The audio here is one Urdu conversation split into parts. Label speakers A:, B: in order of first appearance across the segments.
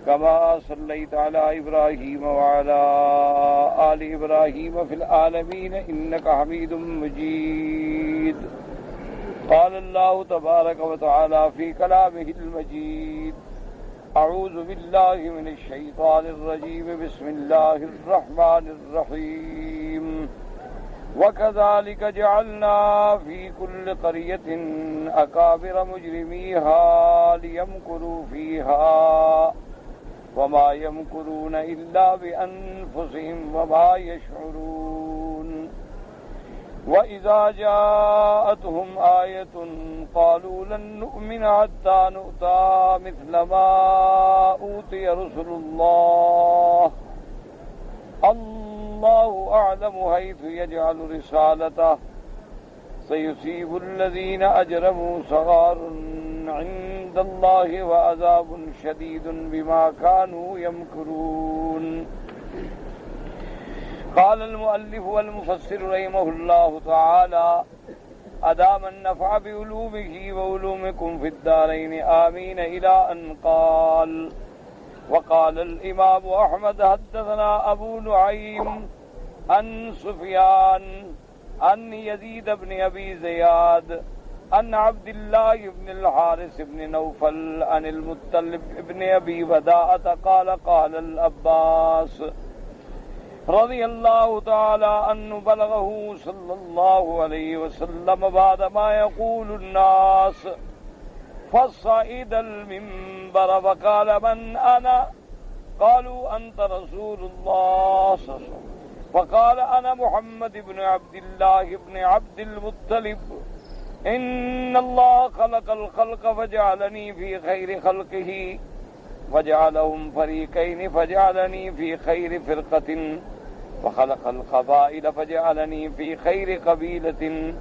A: كما صليت على إبراهيم وعلى آل إبراهيم في العالمين إنك حميد مجيد. قال الله تبارك وتعالى في كلامه المجيد: أعوذ بالله من الشيطان الرجيم. بسم الله الرحمن الرحيم. وكذلك جعلنا في كل قرية أكابر مجرميها ليمكروا فيها وما يمكرون إلا بأنفسهم وما يشعرون. وإذا جاءتهم آية قالوا لن نؤمن حتى نؤتى مثل ما أوتي رسل الله الله أعلم حيث يجعل رسالته سيصيب الذين أجرموا صغار عند الله وعذاب شديد بما كانوا يمكرون. قال المؤلف والمفسر رحمه الله تعالى: أدام النفع بعلومه وعلومكم في الدارين آمين، إلى أن قال: وقال الإمام أحمد حدثنا أبو نعيم عن سفيان عن يزيد بن أبي زياد عن عبد الله بن الحارث بن نوفل عن المطلب بن أبي وداعة قال: قال العباس رضي الله تعالى عنه: بلغه صلى الله عليه وسلم بعد ما يقول الناس، فصعد المنبر فقال: من أنا؟ قالوا: أنت رسول الله صلى الله عليه وسلم. فقال: أنا محمد بن عبد الله بن عبد المطلب. إن الله خلق الخلق فجعلني في خير خلقه، وجعلهم فريقين فجعلني في خير فرقة، وخلق القبائل فجعلني في خير قبيلة،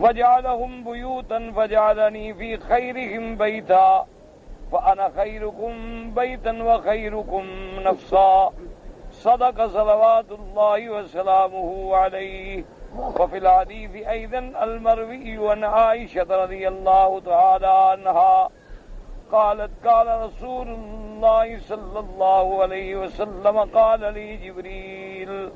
A: وجعلهم بيوتا فجعلني في خيرهم بيتا، فأنا خيركم بيتا وخيركم نفسا. صدق صلوات الله وسلامه عليه. وفي الحديث أيضا المروي عن عائشة رضي الله تعالى عنها قالت: قال رسول الله صلى الله عليه وسلم: قال لي جبريل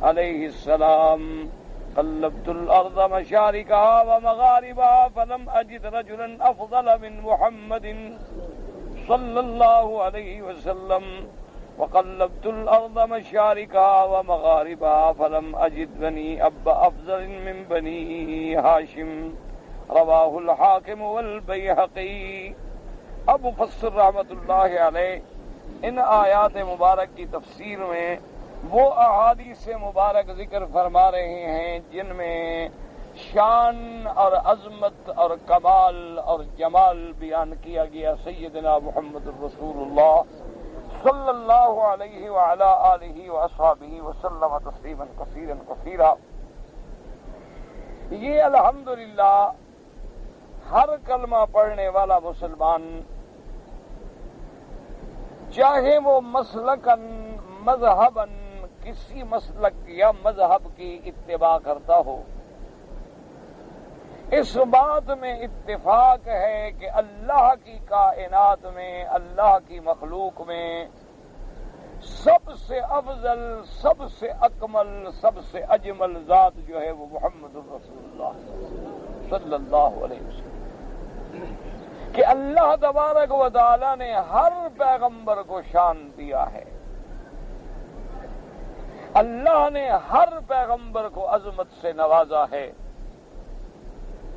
A: عليه السلام: قلبت الأرض مشارقها ومغاربها فلم أجد رجلا أفضل من محمد صلى الله عليه وسلم، وقلبت الأرض مشارقها ومغاربها فلم أجد بني أب أفضل من بني هاشم. رواه الحاکم والبیہقی. اب مفسر رحمت اللہ علیہ ان آیات مبارک کی تفسیر میں وہ احادیث مبارک ذکر فرما رہے ہیں جن میں شان اور عظمت اور کمال اور جمال بیان کیا گیا سیدنا محمد الرسول اللہ صلی اللہ علیہ وعلی آلہ واصحابہ وسلم تسلیما کثیرا کثیرا. یہ الحمدللہ ہر کلمہ پڑھنے والا مسلمان، چاہے وہ مسلکاً مذہباً کسی مسلک یا مذہب کی اتباع کرتا ہو، اس بات میں اتفاق ہے کہ اللہ کی کائنات میں، اللہ کی مخلوق میں سب سے افضل، سب سے اکمل، سب سے اجمل ذات جو ہے وہ محمد رسول اللہ صلی اللہ علیہ وسلم، کہ اللہ تبارک و تعالی نے ہر پیغمبر کو شان دیا ہے، اللہ نے ہر پیغمبر کو عظمت سے نوازا ہے.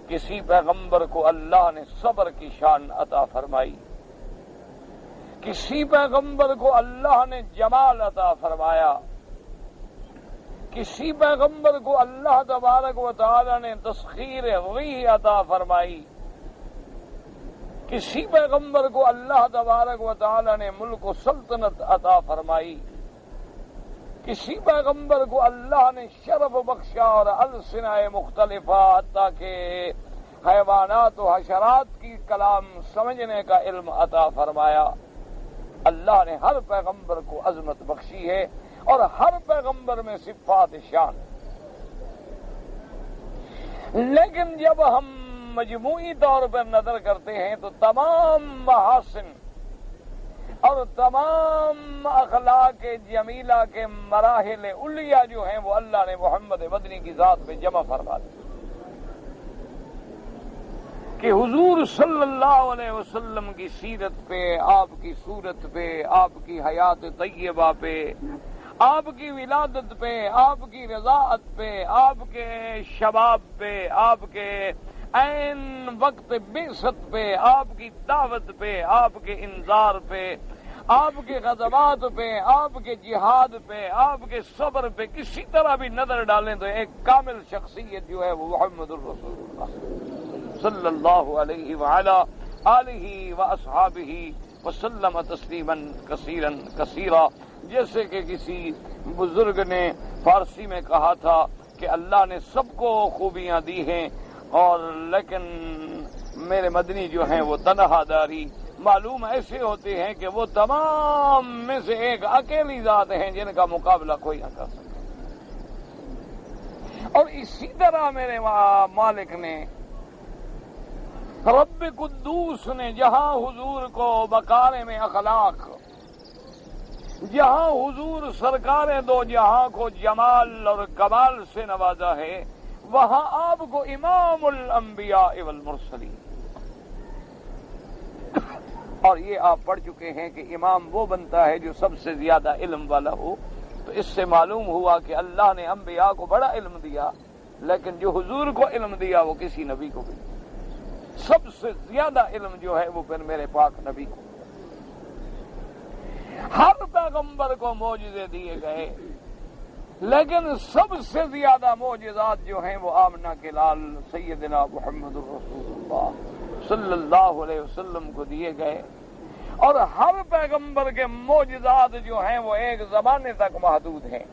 A: کسی پیغمبر کو اللہ نے صبر کی شان عطا فرمائی، کسی پیغمبر کو اللہ نے جمال عطا فرمایا، کسی پیغمبر کو اللہ تبارک و تعالی نے تسخیر ریح عطا فرمائی، کسی پیغمبر کو اللہ تبارک و تعالی نے ملک و سلطنت عطا فرمائی، کسی پیغمبر کو اللہ نے شرف بخشا اور السنائے مختلفہ حتیٰ کہ حیوانات و حشرات کی کلام سمجھنے کا علم عطا فرمایا. اللہ نے ہر پیغمبر کو عظمت بخشی ہے اور ہر پیغمبر میں صفات شان. لیکن جب ہم مجموعی طور پر نظر کرتے ہیں تو تمام محاسن اور تمام اخلاق جمیلہ کے مراحل علیہ جو ہیں وہ اللہ نے محمد مدنی کی ذات میں جمع فرما دی کہ حضور صلی اللہ علیہ وسلم کی سیرت پہ، آپ کی صورت پہ، آپ کی حیات طیبہ پہ، آپ کی ولادت پہ، آپ کی رضاعت پہ، آپ کے شباب پہ، آپ کے عین وقت بعثت پہ، آپ کی دعوت پہ، آپ کے انذار پہ، آپ کے غزوات پہ، آپ کے جہاد پہ، آپ کے صبر پہ کسی طرح بھی نظر ڈالیں تو ایک کامل شخصیت جو ہے وہ محمد الرسول اللہ صلی اللہ علیہ وعلا آلہ واصحابہ وسلم تسلیما کثیرا کثیرا. جیسے کہ کسی بزرگ نے فارسی میں کہا تھا کہ اللہ نے سب کو خوبیاں دی ہیں اور لیکن میرے مدنی جو ہیں وہ تنہا داری معلوم ایسے ہوتے ہیں کہ وہ تمام میں سے ایک اکیلی ذات ہیں جن کا مقابلہ کوئی نہ کر سکے. اور اسی طرح میرے مالک نے رب قدوس نے جہاں حضور کو بکارے میں اخلاق، جہاں حضور سرکار دو جہاں کو جمال اور کمال سے نوازا ہے، وہاں آپ کو امام الانبیاء والمرسلین. اور یہ آپ پڑھ چکے ہیں کہ امام وہ بنتا ہے جو سب سے زیادہ علم والا ہو. تو اس سے معلوم ہوا کہ اللہ نے انبیاء کو بڑا علم دیا، لیکن جو حضور کو علم دیا وہ کسی نبی کو بھی نہیں. سب سے زیادہ علم جو ہے وہ پھر میرے پاک نبی کو. ہر پیغمبر کو معجزے دیے گئے، لیکن سب سے زیادہ معجزات جو ہیں وہ آمنہ کے لال سیدنا محمد الرسول اللہ صلی اللہ علیہ وسلم کو دیے گئے. اور ہر پیغمبر کے معجزات جو ہیں وہ ایک زمانے تک محدود ہیں،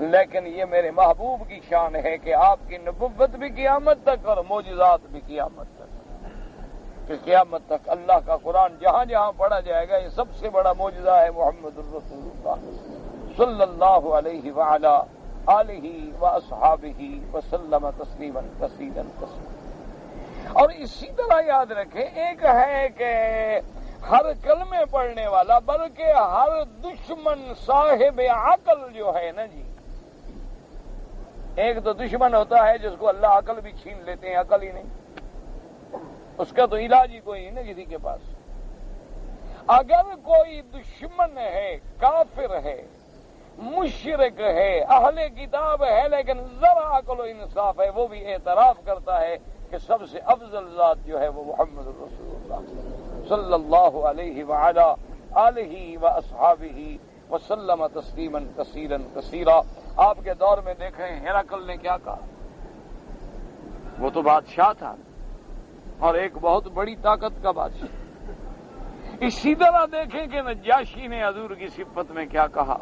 A: لیکن یہ میرے محبوب کی شان ہے کہ آپ کی نبوت بھی قیامت تک اور معجزات بھی قیامت تک. کہ قیامت تک اللہ کا قرآن جہاں جہاں پڑھا جائے گا یہ سب سے بڑا معجزہ ہے محمد الرسول اللہ صلی اللہ علیہ وعلا آلہ واصحابہ وسلم تسلیما کثیرا کثیرا. اور اسی طرح یاد رکھیں، ایک ہے کہ ہر کلمے پڑھنے والا بلکہ ہر دشمن صاحب عقل جو ہے نا جی، ایک تو دشمن ہوتا ہے جس کو اللہ عقل بھی چھین لیتے ہیں، عقل ہی نہیں، اس کا تو علاج ہی کوئی نہیں نا کسی کے پاس. اگر کوئی دشمن ہے، کافر ہے، مشرک ہے، اہل کتاب ہے، لیکن ذرا عقل و انصاف ہے، وہ بھی اعتراف کرتا ہے کہ سب سے افضل ذات جو ہے وہ محمد رسول اللہ صلی اللہ علیہ وعلا آلہ واصحابہ وسلم تسلیما کثیرا کثیرا. آپ کے دور میں دیکھیں ہرقل نے کیا کہا، وہ تو بادشاہ تھا اور ایک بہت بڑی طاقت کا بادشاہ. اسی طرح دیکھیں کہ نجاشی نے حضور کی صفت میں کیا کہا.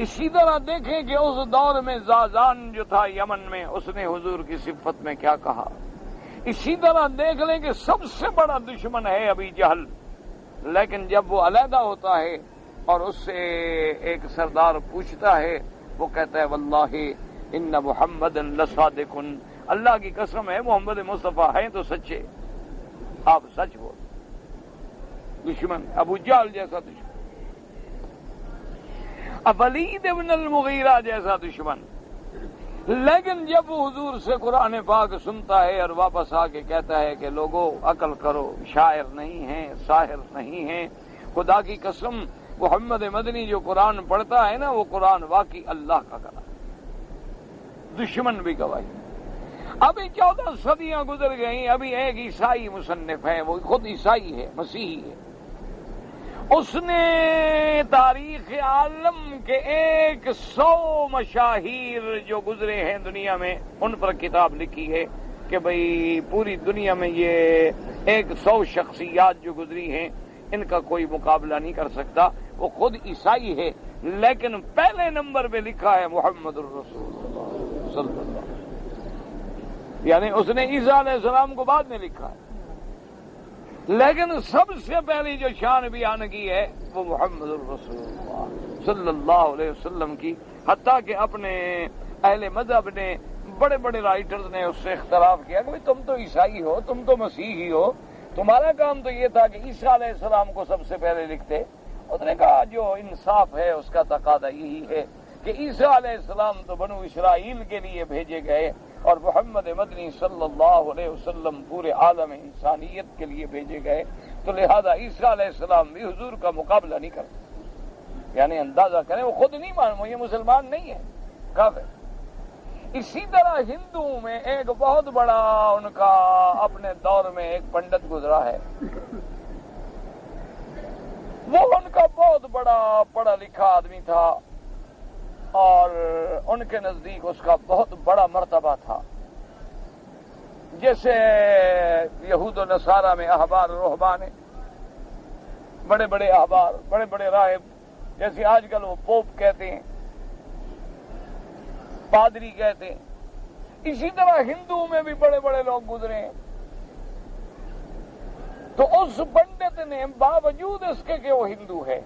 A: اسی طرح دیکھیں کہ اس دور میں زازان جو تھا یمن میں، اس نے حضور کی صفت میں کیا کہا. اسی طرح دیکھ لیں کہ سب سے بڑا دشمن ہے ابی جہل، لیکن جب وہ علیحدہ ہوتا ہے اور اس سے ایک سردار پوچھتا ہے، وہ کہتا ہے واللہ ان محمد لصادق، اللہ کی قسم ہے محمد مصطفیٰ ہیں تو سچے، آپ سچ بول. دشمن ابو جہل جیسا دشمن، ولید ابن المغیرہ جیسا دشمن. لیکن جب وہ حضور سے قرآن پاک سنتا ہے اور واپس آ کے کہتا ہے کہ لوگوں عقل کرو، شاعر نہیں ہیں، ساحر نہیں ہیں، خدا کی قسم محمد مدنی جو قرآن پڑھتا ہے نا وہ قرآن واقعی اللہ کا کلام. دشمن بھی گواہی. ابھی 14 صدیاں گزر گئیں، ابھی ایک عیسائی مصنف ہے، وہ خود عیسائی ہے، مسیحی ہے. اس نے تاریخ عالم کے 100 مشاہیر جو گزرے ہیں دنیا میں ان پر کتاب لکھی ہے کہ بھئی پوری دنیا میں یہ 100 شخصیات جو گزری ہیں ان کا کوئی مقابلہ نہیں کر سکتا. وہ خود عیسائی ہے، لیکن پہلے نمبر پہ لکھا ہے محمد الرسول اللہ صلی اللہ علیہ وسلم، یعنی اس نے عیسیٰ علیہ السلام کو بعد میں لکھا ہے، لیکن سب سے پہلی جو شان بیان کی ہے وہ محمد الرسول اللہ صلی اللہ علیہ وسلم کی. حتیٰ کہ اپنے اہل مذہب نے، بڑے بڑے رائٹرز نے اس سے اختلاف کیا کہ تم تو عیسائی ہو، تم تو مسیحی ہو، تمہارا کام تو یہ تھا کہ عیسیٰ علیہ السلام کو سب سے پہلے لکھتے. اس نے کہا جو انصاف ہے اس کا تقاضا یہی ہے کہ عیسیٰ علیہ السلام تو بنو اسرائیل کے لیے بھیجے گئے اور محمد مدنی صلی اللہ علیہ وسلم پورے عالم انسانیت کے لیے بھیجے گئے، تو لہذا عیسیٰ علیہ السلام بھی حضور کا مقابلہ نہیں کرتے. یعنی اندازہ کریں، وہ خود نہیں مان، یہ مسلمان نہیں ہے، کافر. اسی طرح ہندوؤں میں ایک بہت بڑا ان کا اپنے دور میں ایک پنڈت گزرا ہے، وہ ان کا بہت بڑا پڑھا لکھا آدمی تھا اور ان کے نزدیک اس کا بہت بڑا مرتبہ تھا. جیسے یہود و نصارہ میں احبار و رہبان، بڑے بڑے احبار، بڑے بڑے راہب، جیسے آج کل وہ پوپ کہتے ہیں، پادری کہتے ہیں، اسی طرح ہندوؤں میں بھی بڑے بڑے لوگ گزرے ہیں. تو اس پنڈت نے باوجود اس کے کہ وہ ہندو ہے،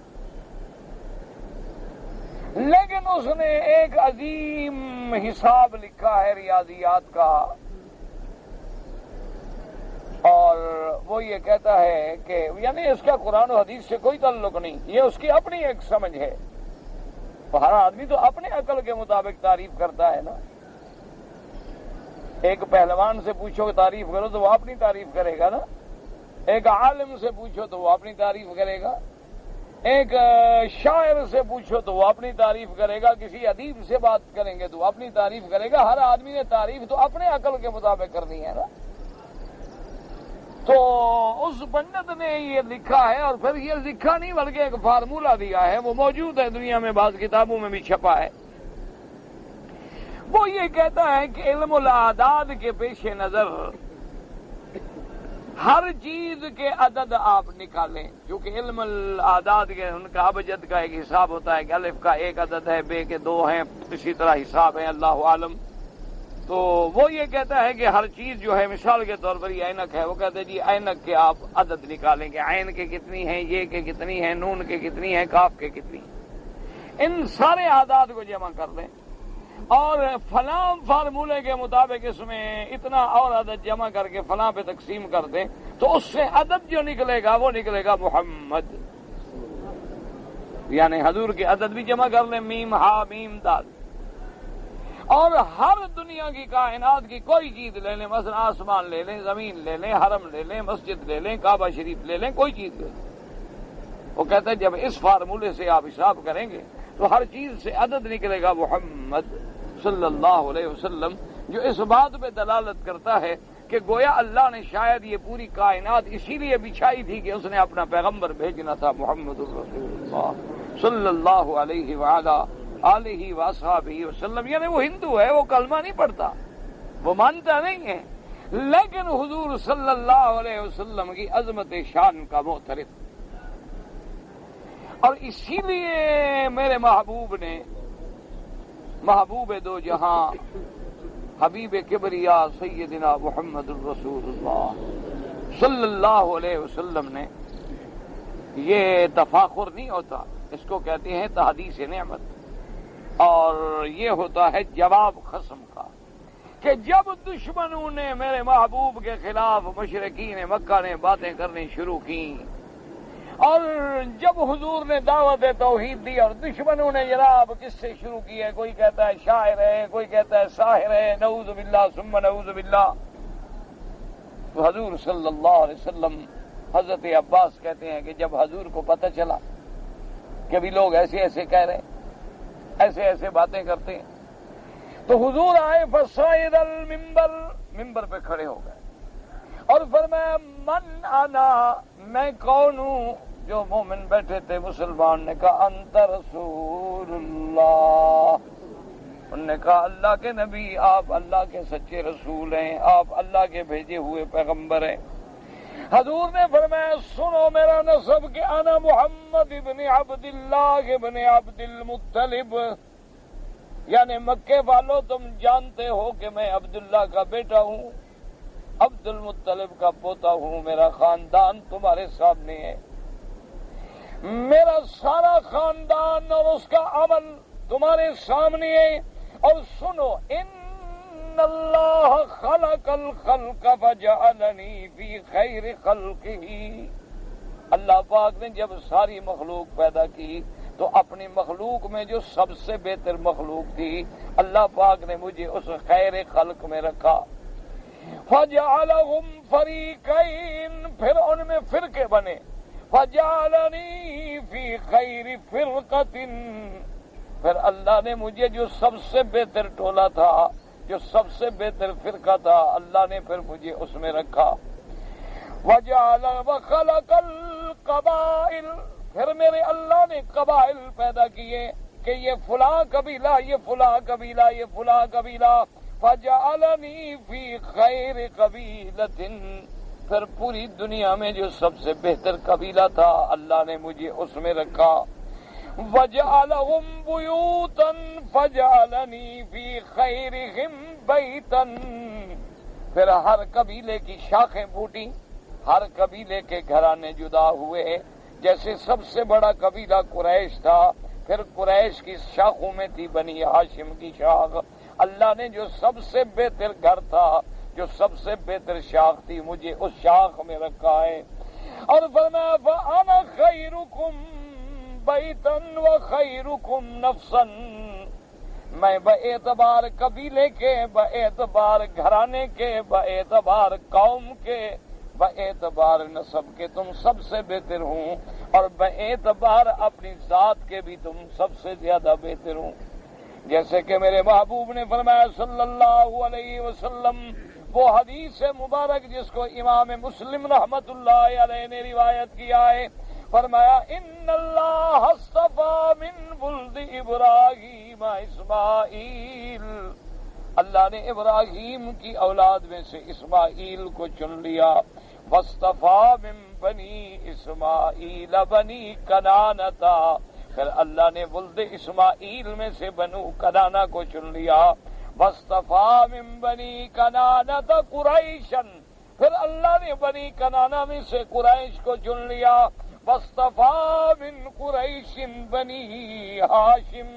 A: لیکن اس نے ایک عظیم حساب لکھا ہے ریاضیات کا، اور وہ یہ کہتا ہے کہ یعنی اس کا قرآن و حدیث سے کوئی تعلق نہیں، یہ اس کی اپنی ایک سمجھ ہے. ہر آدمی تو اپنے عقل کے مطابق تعریف کرتا ہے نا. ایک پہلوان سے پوچھو تعریف کرو تو وہ اپنی تعریف کرے گا نا، ایک عالم سے پوچھو تو وہ اپنی تعریف کرے گا، ایک شاعر سے پوچھو تو وہ اپنی تعریف کرے گا، کسی ادیب سے بات کریں گے تو وہ اپنی تعریف کرے گا. ہر آدمی نے تعریف تو اپنے عقل کے مطابق کرنی ہے نا. تو اس پنڈت نے یہ لکھا ہے، اور پھر یہ لکھا نہیں بلکہ ایک فارمولہ دیا ہے، وہ موجود ہے دنیا میں، بعض کتابوں میں بھی چھپا ہے. وہ یہ کہتا ہے کہ علم الاعداد کے پیش نظر ہر چیز کے عدد آپ نکالیں، کیونکہ علم الاعداد کے ان کا ابجد کا ایک حساب ہوتا ہے کہ الف کا ایک عدد ہے، بے کے 2 ہیں، اسی طرح حساب ہے، اللہ عالم. تو وہ یہ کہتا ہے کہ ہر چیز جو ہے، مثال کے طور پر یہ اینک ہے، وہ کہتے ہیں جی اینک کے آپ عدد نکالیں کہ عین کے کتنی ہیں، یہ کے کتنی ہیں، نون کے کتنی ہیں، کاف کے کتنی ہیں. ان سارے اعداد کو جمع کر لیں اور فلاں فارمولے کے مطابق اس میں اتنا اور عدد جمع کر کے فلاں پہ تقسیم کر دیں، تو اس سے عدد جو نکلے گا وہ نکلے گا محمد. یعنی حضور کے عدد بھی جمع کر لیں، میم ہا میم دال. اور ہر دنیا کی کائنات کی کوئی چیز لے لیں، مثلا آسمان لے لیں، زمین لے لیں، حرم لے لیں، مسجد لے لیں، کعبہ شریف لے لیں، کوئی چیز لے لیں. وہ کہتے ہیں جب اس فارمولے سے آپ حساب کریں گے تو ہر چیز سے عدد نکلے گا محمد صلی اللہ علیہ وسلم، جو اس بات پہ دلالت کرتا ہے کہ گویا اللہ نے شاید یہ پوری کائنات اسی لیے بچھائی تھی کہ اس نے اپنا پیغمبر بھیجنا تھا محمد الرسول اللہ صلی اللہ علیہ وآلہ آلہ واصحابہ وسلم. یعنی وہ ہندو ہے، وہ کلمہ نہیں پڑھتا، وہ مانتا نہیں ہے، لیکن حضور صلی اللہ علیہ وسلم کی عظمت شان کا معترف. اور اسی لیے میرے محبوب نے، محبوب دو جہاں، حبیب کبریا سیدنا محمد الرسول اللہ صلی اللہ علیہ وسلم نے، یہ تفاخر نہیں ہوتا، اس کو کہتے ہیں تحدیث نعمت، اور یہ ہوتا ہے جواب خصم کا، کہ جب دشمنوں نے میرے محبوب کے خلاف مشرکین مکہ نے باتیں کرنی شروع کی، اور جب حضور نے دعوت توحید دی اور دشمنوں نے جناب کس سے شروع کی ہے، کوئی کہتا ہے شاعر ہے، کوئی کہتا ہے ساحر ہے، نعوذ باللہ ثم نعوذ باللہ، تو حضور صلی اللہ علیہ وسلم، حضرت عباس کہتے ہیں کہ جب حضور کو پتہ چلا کہ بھی لوگ ایسے ایسے کہہ رہے ہیں، ایسے ایسے باتیں کرتے ہیں، تو حضور آئے فصعد المنبر، ممبر پہ کھڑے ہو گئے اور فرمایا من انا، میں کون ہوں. جو مومن بیٹھے تھے مسلمان نے کہا انت رسول اللہ، انہوں نے کہا اللہ کے نبی، آپ اللہ کے سچے رسول ہیں، آپ اللہ کے بھیجے ہوئے پیغمبر ہیں. حضور نے فرمایا سنو میرا نسب کہ انا محمد ابن عبداللہ ابن عبد المطلب، یعنی مکے والوں تم جانتے ہو کہ میں عبداللہ کا بیٹا ہوں، عبد المطلب کا پوتا ہوں، میرا خاندان تمہارے سامنے ہے، میرا سارا خاندان اور اس کا عمل تمہارے سامنے ہے. اور سنو ان اللہ خلق الخلق فجعلنی فی خیر خلقہ، اللہ پاک نے جب ساری مخلوق پیدا کی تو اپنی مخلوق میں جو سب سے بہتر مخلوق تھی اللہ پاک نے مجھے اس خیر خلق میں رکھا۔ فجعلہم فریقین، پھر ان میں فرقے بنے، فجعلنی فی خیر فرقۃ، پھر اللہ نے مجھے جو سب سے بہتر ٹولہ تھا، جو سب سے بہتر فرقہ تھا، اللہ نے پھر مجھے اس میں رکھا۔ وخلق القبائل، پھر میرے اللہ نے قبائل پیدا کیے کہ یہ فلاں قبیلہ، یہ فلاں قبیلہ، یہ فلاں قبیلہ، فجعلنی فی خیر قبیلۃ، پھر پوری دنیا میں جو سب سے بہتر قبیلہ تھا اللہ نے مجھے اس میں رکھا۔ وجعلہم بیوتا فجعلنی فی خیرہم بیتا، پھر ہر قبیلے کی شاخیں پھوٹی، ہر قبیلے کے گھرانے جدا ہوئے، جیسے سب سے بڑا قبیلہ قریش تھا، پھر قریش کی شاخوں میں تھی بنی ہاشم کی شاخ، اللہ نے جو سب سے بہتر گھر تھا، جو سب سے بہتر شاخ تھی، مجھے اس شاخ میں رکھا ہے۔ اور فرمایا فَأَنَا خَيْرُكُمْ بَيْتًا وَخَيْرُكُمْ نَفْسًا، میں باعتبار قبیلے کے، باعتبار گھرانے کے، باعتبار قوم کے، باعتبار نسب کے تم سب سے بہتر ہوں، اور باعتبار اپنی ذات کے بھی تم سب سے زیادہ بہتر ہوں۔ جیسے کہ میرے محبوب نے فرمایا صلی اللہ علیہ وسلم، وہ حدیث مبارک جس کو امام مسلم رحمت اللہ علیہ نے روایت کیا ہے، فرمایا ان اللہ اصطفیٰ من ولد ابراہیم اسماعیل، اللہ نے ابراہیم کی اولاد میں سے اسماعیل کو چن لیا۔ واصطفیٰ من بنی اسماعیل بنی کنانتا، پھر اللہ نے ولد اسماعیل میں سے بنو کنانا کو چن لیا۔ واصطفیٰ من بنی کنانۃ قریشا، پھر اللہ نے بنی کنانا میں سے قریش کو چن لیا۔ واصطفیٰ من قریش بنی ہاشم،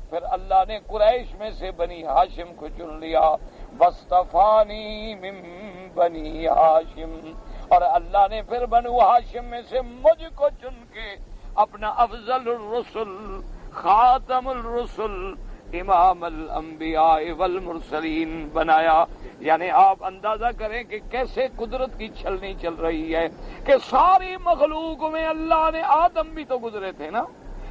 A: پھر اللہ نے قریش میں سے بنی ہاشم کو چن لیا۔ واصطفانی من بنی ہاشم، اور اللہ نے پھر بنو ہاشم میں سے مجھ کو چن کے اپنا افضل الرسل، خاتم الرسل، امام الانبیاء والمرسلین بنایا۔ یعنی آپ اندازہ کریں کہ کیسے قدرت کی چھلنی چل رہی ہے کہ ساری مخلوق میں اللہ نے، آدم بھی تو گزرے تھے نا،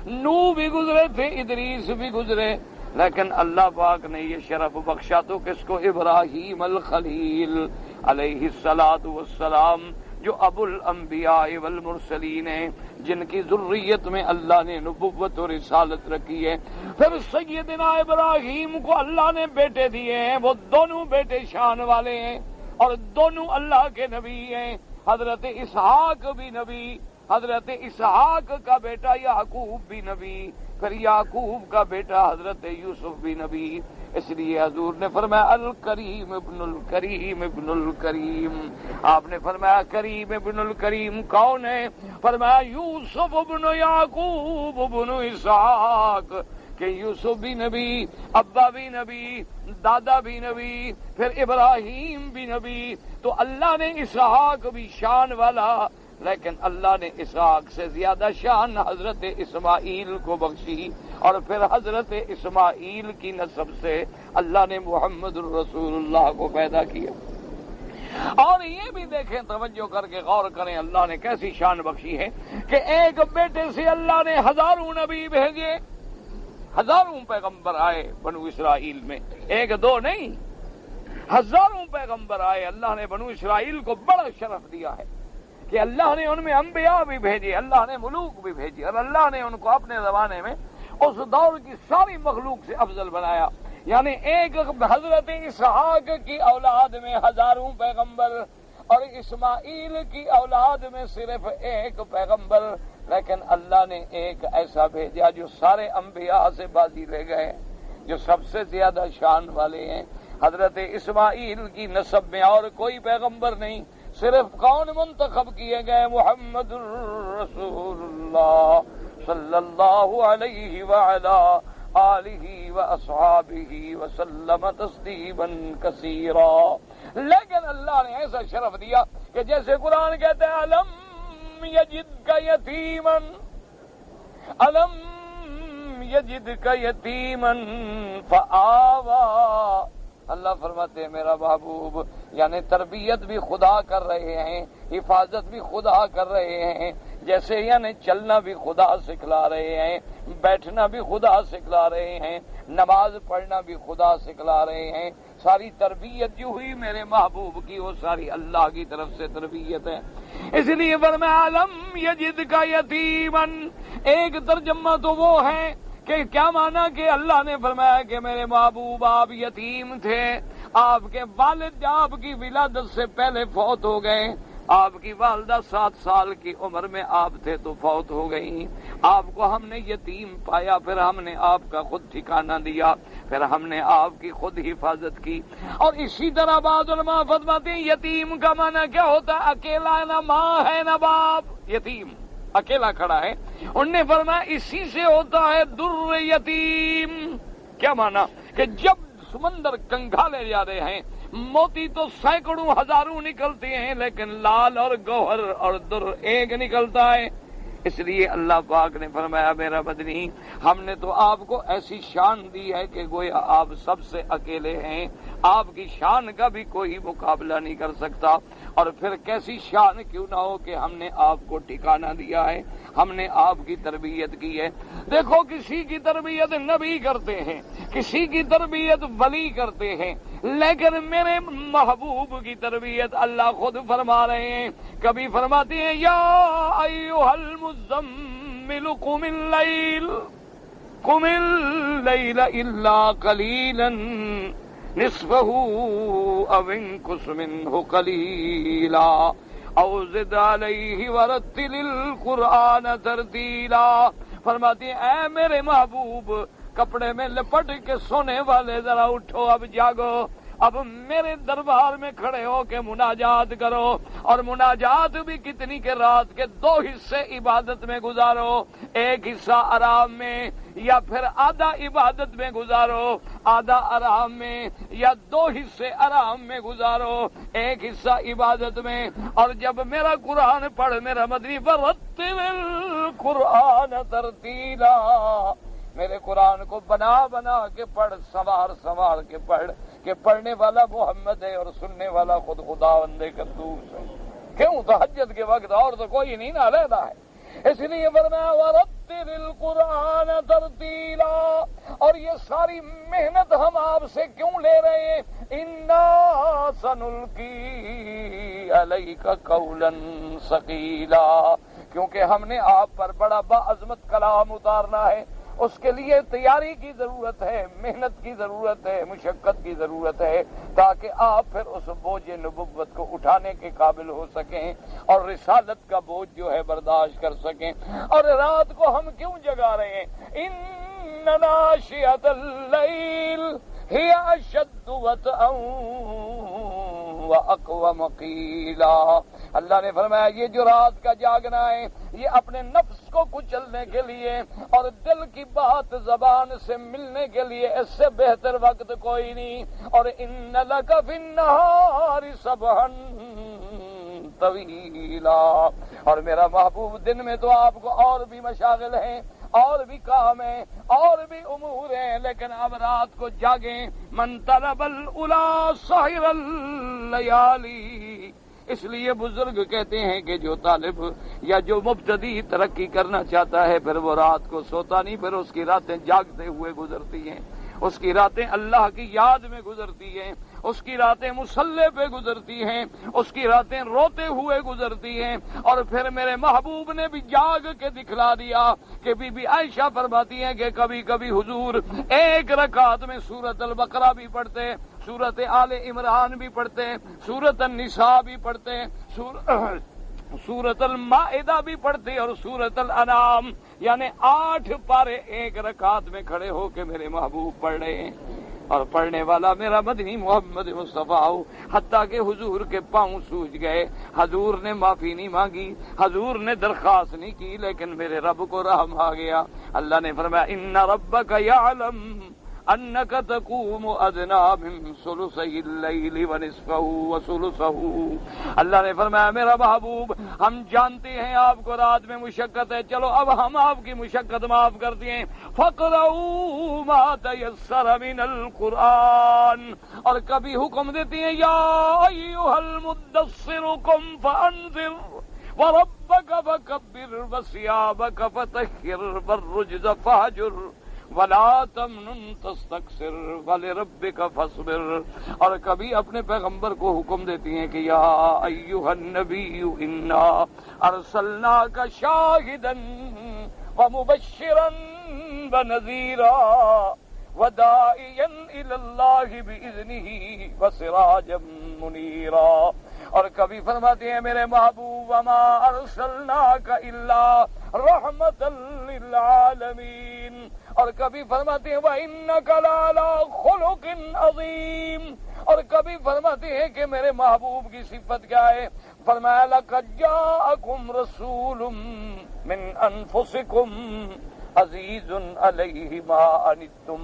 A: نوح بھی گزرے تھے، ادریس بھی گزرے، لیکن اللہ پاک نے یہ شرف بخشا تو کس کو؟ ابراہیم الخلیل علیہ الصلاۃ والسلام، جو ابو الانبیاء والمرسلین ہیں، جن کی ذریت میں اللہ نے نبوت و رسالت رکھی ہے۔ پھر سیدنا ابراہیم کو اللہ نے بیٹے دیے ہیں، وہ دونوں بیٹے شان والے ہیں اور دونوں اللہ کے نبی ہیں۔ حضرت اسحاق بھی نبی، حضرت اسحاق کا بیٹا یعقوب بھی نبی، پھر یعقوب کا بیٹا حضرت یوسف بھی نبی۔ اس لیے حضور نے فرمایا الکریم ابن الکریم ابن الکریم، آپ نے فرمایا کریم ابن الکریم کون ہے؟ فرمایا یوسف ابن یعقوب ابن اسحاق، کہ یوسف بھی نبی، ابا بھی نبی، دادا بھی نبی، پھر ابراہیم بھی نبی، تو اللہ نے اسحاق بھی شان والا، لیکن اللہ نے اسحاق سے زیادہ شان حضرت اسماعیل کو بخشی، اور پھر حضرت اسماعیل کی نسب سے اللہ نے محمد الرسول اللہ کو پیدا کیا۔ اور یہ بھی دیکھیں، توجہ کر کے غور کریں، اللہ نے کیسی شان بخشی ہے کہ ایک بیٹے سے اللہ نے ہزاروں نبی بھیجے، ہزاروں پیغمبر آئے بنو اسرائیل میں، ایک دو نہیں، ہزاروں پیغمبر آئے۔ اللہ نے بنو اسرائیل کو بڑا شرف دیا ہے کہ اللہ نے ان میں انبیاء بھی بھیجے، اللہ نے ملوک بھی بھیجے، اور اللہ نے ان کو اپنے زمانے میں اس دور کی ساری مخلوق سے افضل بنایا۔ یعنی ایک حضرت اسحاق کی اولاد میں ہزاروں پیغمبر، اور اسماعیل کی اولاد میں صرف ایک پیغمبر، لیکن اللہ نے ایک ایسا بھیجا جو سارے انبیاء سے بازی لے گئے، جو سب سے زیادہ شان والے ہیں۔ حضرت اسماعیل کی نسب میں اور کوئی پیغمبر نہیں، صرف کون منتخب کیے گئے؟ محمد الرسول اللہ صلی اللہ علیہ وعلا آلہ واصحابہ وسلم تسلیما کثیرا۔ لیکن اللہ نے ایسا شرف دیا کہ جیسے قرآن کہتے ہیں الم یجدک یتیما، الم یجدک یتیما فآوا، اللہ فرماتے ہیں میرا محبوب یعنی تربیت بھی خدا کر رہے ہیں، حفاظت بھی خدا کر رہے ہیں، جیسے یعنی چلنا بھی خدا سکھلا رہے ہیں، بیٹھنا بھی خدا سکھلا رہے ہیں، نماز پڑھنا بھی خدا سکھلا رہے ہیں، ساری تربیت جو ہوئی میرے محبوب کی وہ ساری اللہ کی طرف سے تربیت ہے۔ اس لیے فرمایا الم یجدک یتیما، ایک ترجمہ تو وہ ہے کہ کیا مانا کہ اللہ نے فرمایا کہ میرے محبوب آپ یتیم تھے، آپ کے والد آپ کی ولادت سے پہلے فوت ہو گئے، آپ کی والدہ 7 سال کی عمر میں آپ تھے تو فوت ہو گئی، آپ کو ہم نے یتیم پایا، پھر ہم نے آپ کا خود ٹھکانہ دیا، پھر ہم نے آپ کی خود حفاظت کی۔ اور اسی طرح بعض علماء فرماتے ہیں یتیم کا معنی کیا ہوتا ہے؟ اکیلا، نہ ماں ہے نہ باپ، یتیم اکیلا کھڑا ہے۔ انہوں نے فرمایا اسی سے ہوتا ہے در یتیم۔ کیا مانا؟ کہ جب سمندر کنگھالے جا رہے ہیں، موتی تو سینکڑوں ہزاروں نکلتے ہیں لیکن لال اور گوہر اور در ایک نکلتا ہے۔ اس لیے اللہ پاک نے فرمایا میرا بدنی ہم نے تو آپ کو ایسی شان دی ہے کہ گویا آپ سب سے اکیلے ہیں، آپ کی شان کا بھی کوئی مقابلہ نہیں کر سکتا، اور پھر کیسی شان کیوں نہ ہو کہ ہم نے آپ کو ٹھکانہ دیا ہے، ہم نے آپ کی تربیت کی ہے۔ دیکھو کسی کی تربیت نبی کرتے ہیں، کسی کی تربیت ولی کرتے ہیں، لیکن میرے محبوب کی تربیت اللہ خود فرما رہے ہیں۔ کبھی فرماتے ہیں یا ایھا المزمل قم اللیل الا قلیلا نصفہ او انقص منہ قلیلا او زد علیہ ورتل القرآن ترتیلا۔ فرماتے ہیں اے میرے محبوب کپڑے میں لپٹ کے سونے والے ذرا اٹھو، اب جاگو، اب میرے دربار میں کھڑے ہو کے مناجات کرو، اور مناجات بھی کتنی کہ رات کے 2 حصے عبادت میں گزارو، ایک حصہ آرام میں، یا پھر آدھا عبادت میں گزارو آدھا آرام میں، یا 2 حصے آرام میں گزارو ایک حصہ عبادت میں۔ اور جب میرا قرآن پڑھ میرا مدنی ورتل القرآن ترتیلا، میرے قرآن کو بنا بنا کے پڑھ، سنوار سنوار کے پڑھ، کہ پڑھنے والا محمد ہے اور سننے والا خود خداوند قدوس ہے۔ کیوں؟ تہجد کے وقت اور تو کوئی نہیں نہ رہتا ہے، اس لیے فرمایا ورتل القرآن ترتیلا۔ اور یہ ساری محنت ہم آپ سے کیوں لے رہے ہیں؟ انا سنلقی علیک قولا ثقیلا، کیونکہ ہم نے آپ پر بڑا باعظمت کلام اتارنا ہے، اس کے لیے تیاری کی ضرورت ہے، محنت کی ضرورت ہے، مشقت کی ضرورت ہے، تاکہ آپ پھر اس بوجھ نبوت کو اٹھانے کے قابل ہو سکیں اور رسالت کا بوجھ جو ہے برداشت کر سکیں۔ اور رات کو ہم کیوں جگا رہے ہیں؟ ان ناشئۃ اللیل ہی اشد وطئا واقوم قیلا۔ اللہ نے فرمایا یہ جو رات کا جاگنا ہے یہ اپنے نفس کو کچلنے کے لیے اور دل کی بات زبان سے ملنے کے لیے، اس سے بہتر وقت کوئی نہیں۔ اور ان لک فی النہار سبحا طویلا، اور میرا محبوب دن میں تو آپ کو اور بھی مشاغل ہیں، اور بھی کام ہیں، اور بھی امور ہیں، لیکن اب رات کو جاگیں۔ من طلب الاولی سہر اللیالی، اس لیے بزرگ کہتے ہیں کہ جو طالب یا جو مبتدی ترقی کرنا چاہتا ہے پھر وہ رات کو سوتا نہیں، پھر اس کی راتیں جاگتے ہوئے گزرتی ہیں، اس کی راتیں اللہ کی یاد میں گزرتی ہیں، اس کی راتیں مصلی پہ گزرتی ہیں، اس کی راتیں روتے ہوئے گزرتی ہیں۔ اور پھر میرے محبوب نے بھی جاگ کے دکھلا دیا کہ بی بی عائشہ فرماتی ہیں کہ کبھی کبھی حضور ایک رکعت میں سورۃ البقرہ بھی پڑھتے، سورۃ آل عمران بھی پڑھتے، سورۃ النساء بھی پڑھتے، سورۃ المائدہ بھی پڑھتے اور سورۃ الانعام، یعنی 8 پارے ایک رکعت میں کھڑے ہو کے میرے محبوب پڑھ رہے ہیں۔ اور پڑھنے والا میرا مدنی محمد مصطفیٰ ہو، حتیٰ کہ حضور کے پاؤں سوج گئے، حضور نے معافی نہیں مانگی، حضور نے درخواست نہیں کی، لیکن میرے رب کو رحم آ گیا۔ اللہ نے فرمایا ان ربک یعلم انک تقوم ادنی من ثلثی اللیل ونصفہ وثلثہ۔ اللہ نے فرمایا میرا محبوب ہم جانتے ہیں آپ کو رات میں مشقت ہے، چلو اب ہم آپ کی مشقت معاف کرتے ہیں، فقرؤوا ما تیسر من القرآن، اور کبھی حکم دیتی ہیں یا ایھا المدثر قم فانذر وربک فکبر وثیابک فطہر والرجز فہجر ولا تمنن تستکثر ولربک فاصبر، اور کبھی اپنے پیغمبر کو حکم دیتی ہیں کہ یا ایھا النبی انا ارسلناک شاہدا ومبشرا ونذیرا وداعیا الی اللہ باذنہ وسراجا منیرا، اور کبھی فرماتے ہیں میرے محبوب وما ارسلناک الا رحمتا للعالمین، اور کبھی فرماتے ہیں وَإِنَّكَ لَعَلَىٰ خُلُقٍ عَظِيمٍ، اور کبھی فرماتے ہیں کہ میرے محبوب کی صفت کیا ہے، فرمایا لَقَدْ جَاءَكُمْ رَسُولٌ مِّنْ أَنفُسِكُمْ عزیز علیہ ما عنتم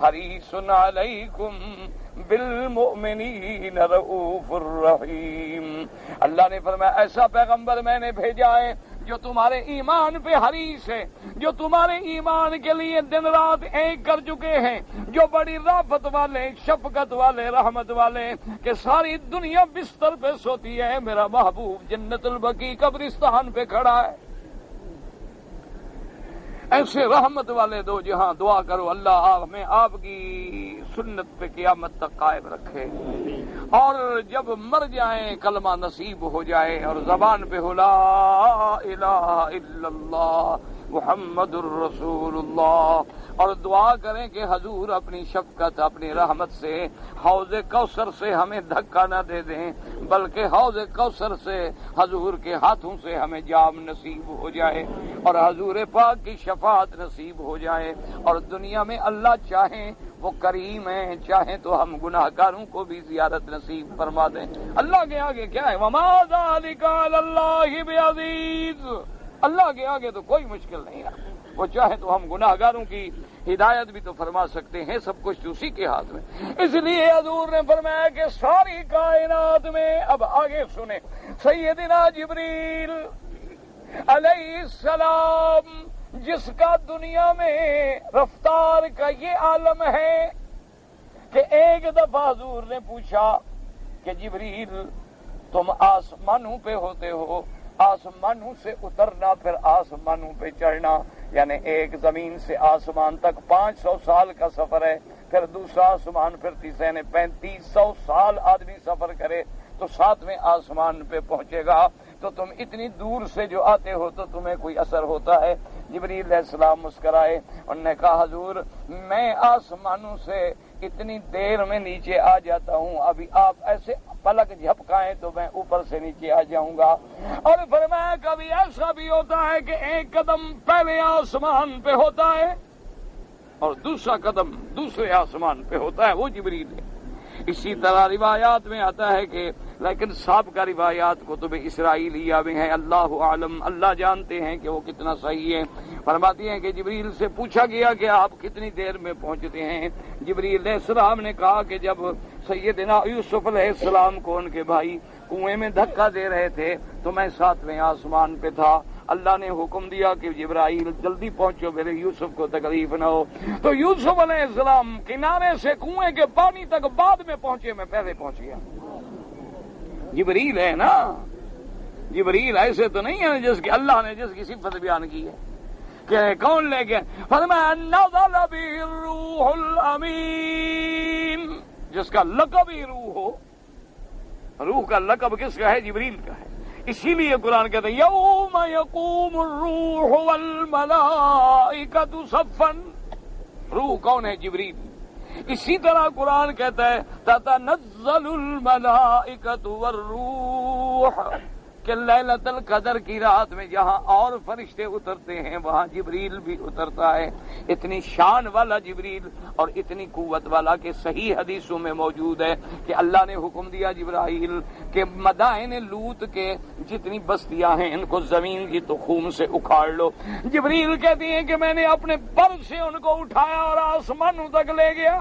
A: حریص علیکم بالمؤمنین رؤوف الرحیم۔ اللہ نے فرمایا ایسا پیغمبر میں نے بھیجا ہے جو تمہارے ایمان پہ حریص ہے، جو تمہارے ایمان کے لیے دن رات ایک کر چکے ہیں، جو بڑی رافت والے، شفقت والے، رحمت والے، کہ ساری دنیا بستر پہ سوتی ہے، میرا محبوب جنت البقیع قبرستان پہ کھڑا ہے۔ ایسے رحمت والے دو جہاں دعا کرو اللہ ہمیں آپ کی سنت پہ قیامت تک قائم رکھے، اور جب مر جائیں کلمہ نصیب ہو جائے اور زبان پہ ہو لا الہ الا اللہ محمد الرسول اللہ، اور دعا کریں کہ حضور اپنی شفقت اپنی رحمت سے حوض کوثر سے ہمیں دھکا نہ دے دیں، بلکہ حوض کوثر سے حضور کے ہاتھوں سے ہمیں جام نصیب ہو جائے اور حضور پاک کی شفاعت نصیب ہو جائے، اور دنیا میں اللہ چاہیں وہ کریم ہیں، چاہیں تو ہم گناہ گاروں کو بھی زیارت نصیب فرما دیں۔ اللہ کے آگے کیا ہے، وما ذلک علی اللہ بعزیز، اللہ کے آگے تو کوئی مشکل نہیں ہے، وہ چاہے تو ہم گناہ گاروں کی ہدایت بھی تو فرما سکتے ہیں، سب کچھ اسی کے ہاتھ میں۔ اس لیے حضور نے فرمایا کہ ساری کائنات میں، اب آگے سنیں، سیدنا جبریل علیہ السلام جس کا دنیا میں رفتار کا یہ عالم ہے کہ ایک دفعہ حضور نے پوچھا کہ جبریل تم آسمانوں پہ ہوتے ہو، آسمانوں سے اترنا پھر آسمانوں پہ چڑھنا، یعنی ایک زمین سے آسمان تک 500 سال کا سفر ہے، پھر دوسرا آسمان، پھر تیسرے، یعنی 3500 سال آدمی سفر کرے تو 7ویں آسمان پہ پہنچے گا، تو تم اتنی دور سے جو آتے ہو تو تمہیں کوئی اثر ہوتا ہے؟ جبریل علیہ السلام مسکرائے، انہوں نے کہا حضور میں آسمانوں سے اتنی دیر میں نیچے آ جاتا ہوں، ابھی آپ ایسے پلک جھپکائیں تو میں اوپر سے نیچے آ جاؤں گا۔ اور فرمایا کبھی ایسا بھی ہوتا ہے کہ ایک قدم پہلے آسمان پہ ہوتا ہے اور دوسرا قدم دوسرے آسمان پہ ہوتا ہے، وہ جبریل ہے۔ اسی طرح روایات میں آتا ہے کہ لیکن سابقہ روایات کتب اسرائیلیہ میں ہے، اللہ عالم، اللہ جانتے ہیں کہ وہ کتنا صحیح ہے، فرماتی ہیں کہ جبریل سے پوچھا گیا کہ آپ کتنی دیر میں پہنچتے ہیں؟ جبریل علیہ السلام نے کہا کہ جب سیدنا یوسف علیہ السلام کو ان کے بھائی کنویں میں دھکا دے رہے تھے تو میں 7ویں آسمان پہ تھا، اللہ نے حکم دیا کہ جبرائیل جلدی پہنچو میرے یوسف کو تکلیف نہ ہو، تو یوسف علیہ السلام کنارے سے کنویں کے پانی تک بعد میں پہنچے، میں پہلے پہنچ گیا۔ جبریل ہے نا، جبریل ایسے تو نہیں ہے جس کی اللہ نے جس کی صفت بیان کی ہے کہ کون لے کے فرمایا نزل به الروح الامین، جس کا لقب ہی روح ہو۔ روح کا لقب کس کا ہے؟ جبریل کا ہے، اسی لیے قرآن کہتا ہے یوم یقوم الروح والملائکۃ صفا، روح کون ہے؟ جبریل۔ اسی طرح قرآن کہتا ہے تتنزل الملائکۃ والروح، کہ کہ لیلۃ القدر کی رات میں جہاں اور فرشتے اترتے ہیں وہاں جبریل بھی اترتا ہے. اتنی شان والا جبریل اور اتنی قوت والا کہ صحیح حدیثوں میں موجود ہے کہ اللہ نے حکم دیا جبرائیل کہ مدائن لوط کے جتنی بستیاں ہیں ان کو زمین کی تخوم سے اکھاڑ لو. جبریل کہتی ہیں کہ میں نے اپنے پر سے ان کو اٹھایا اور آسمانوں تک لے گیا.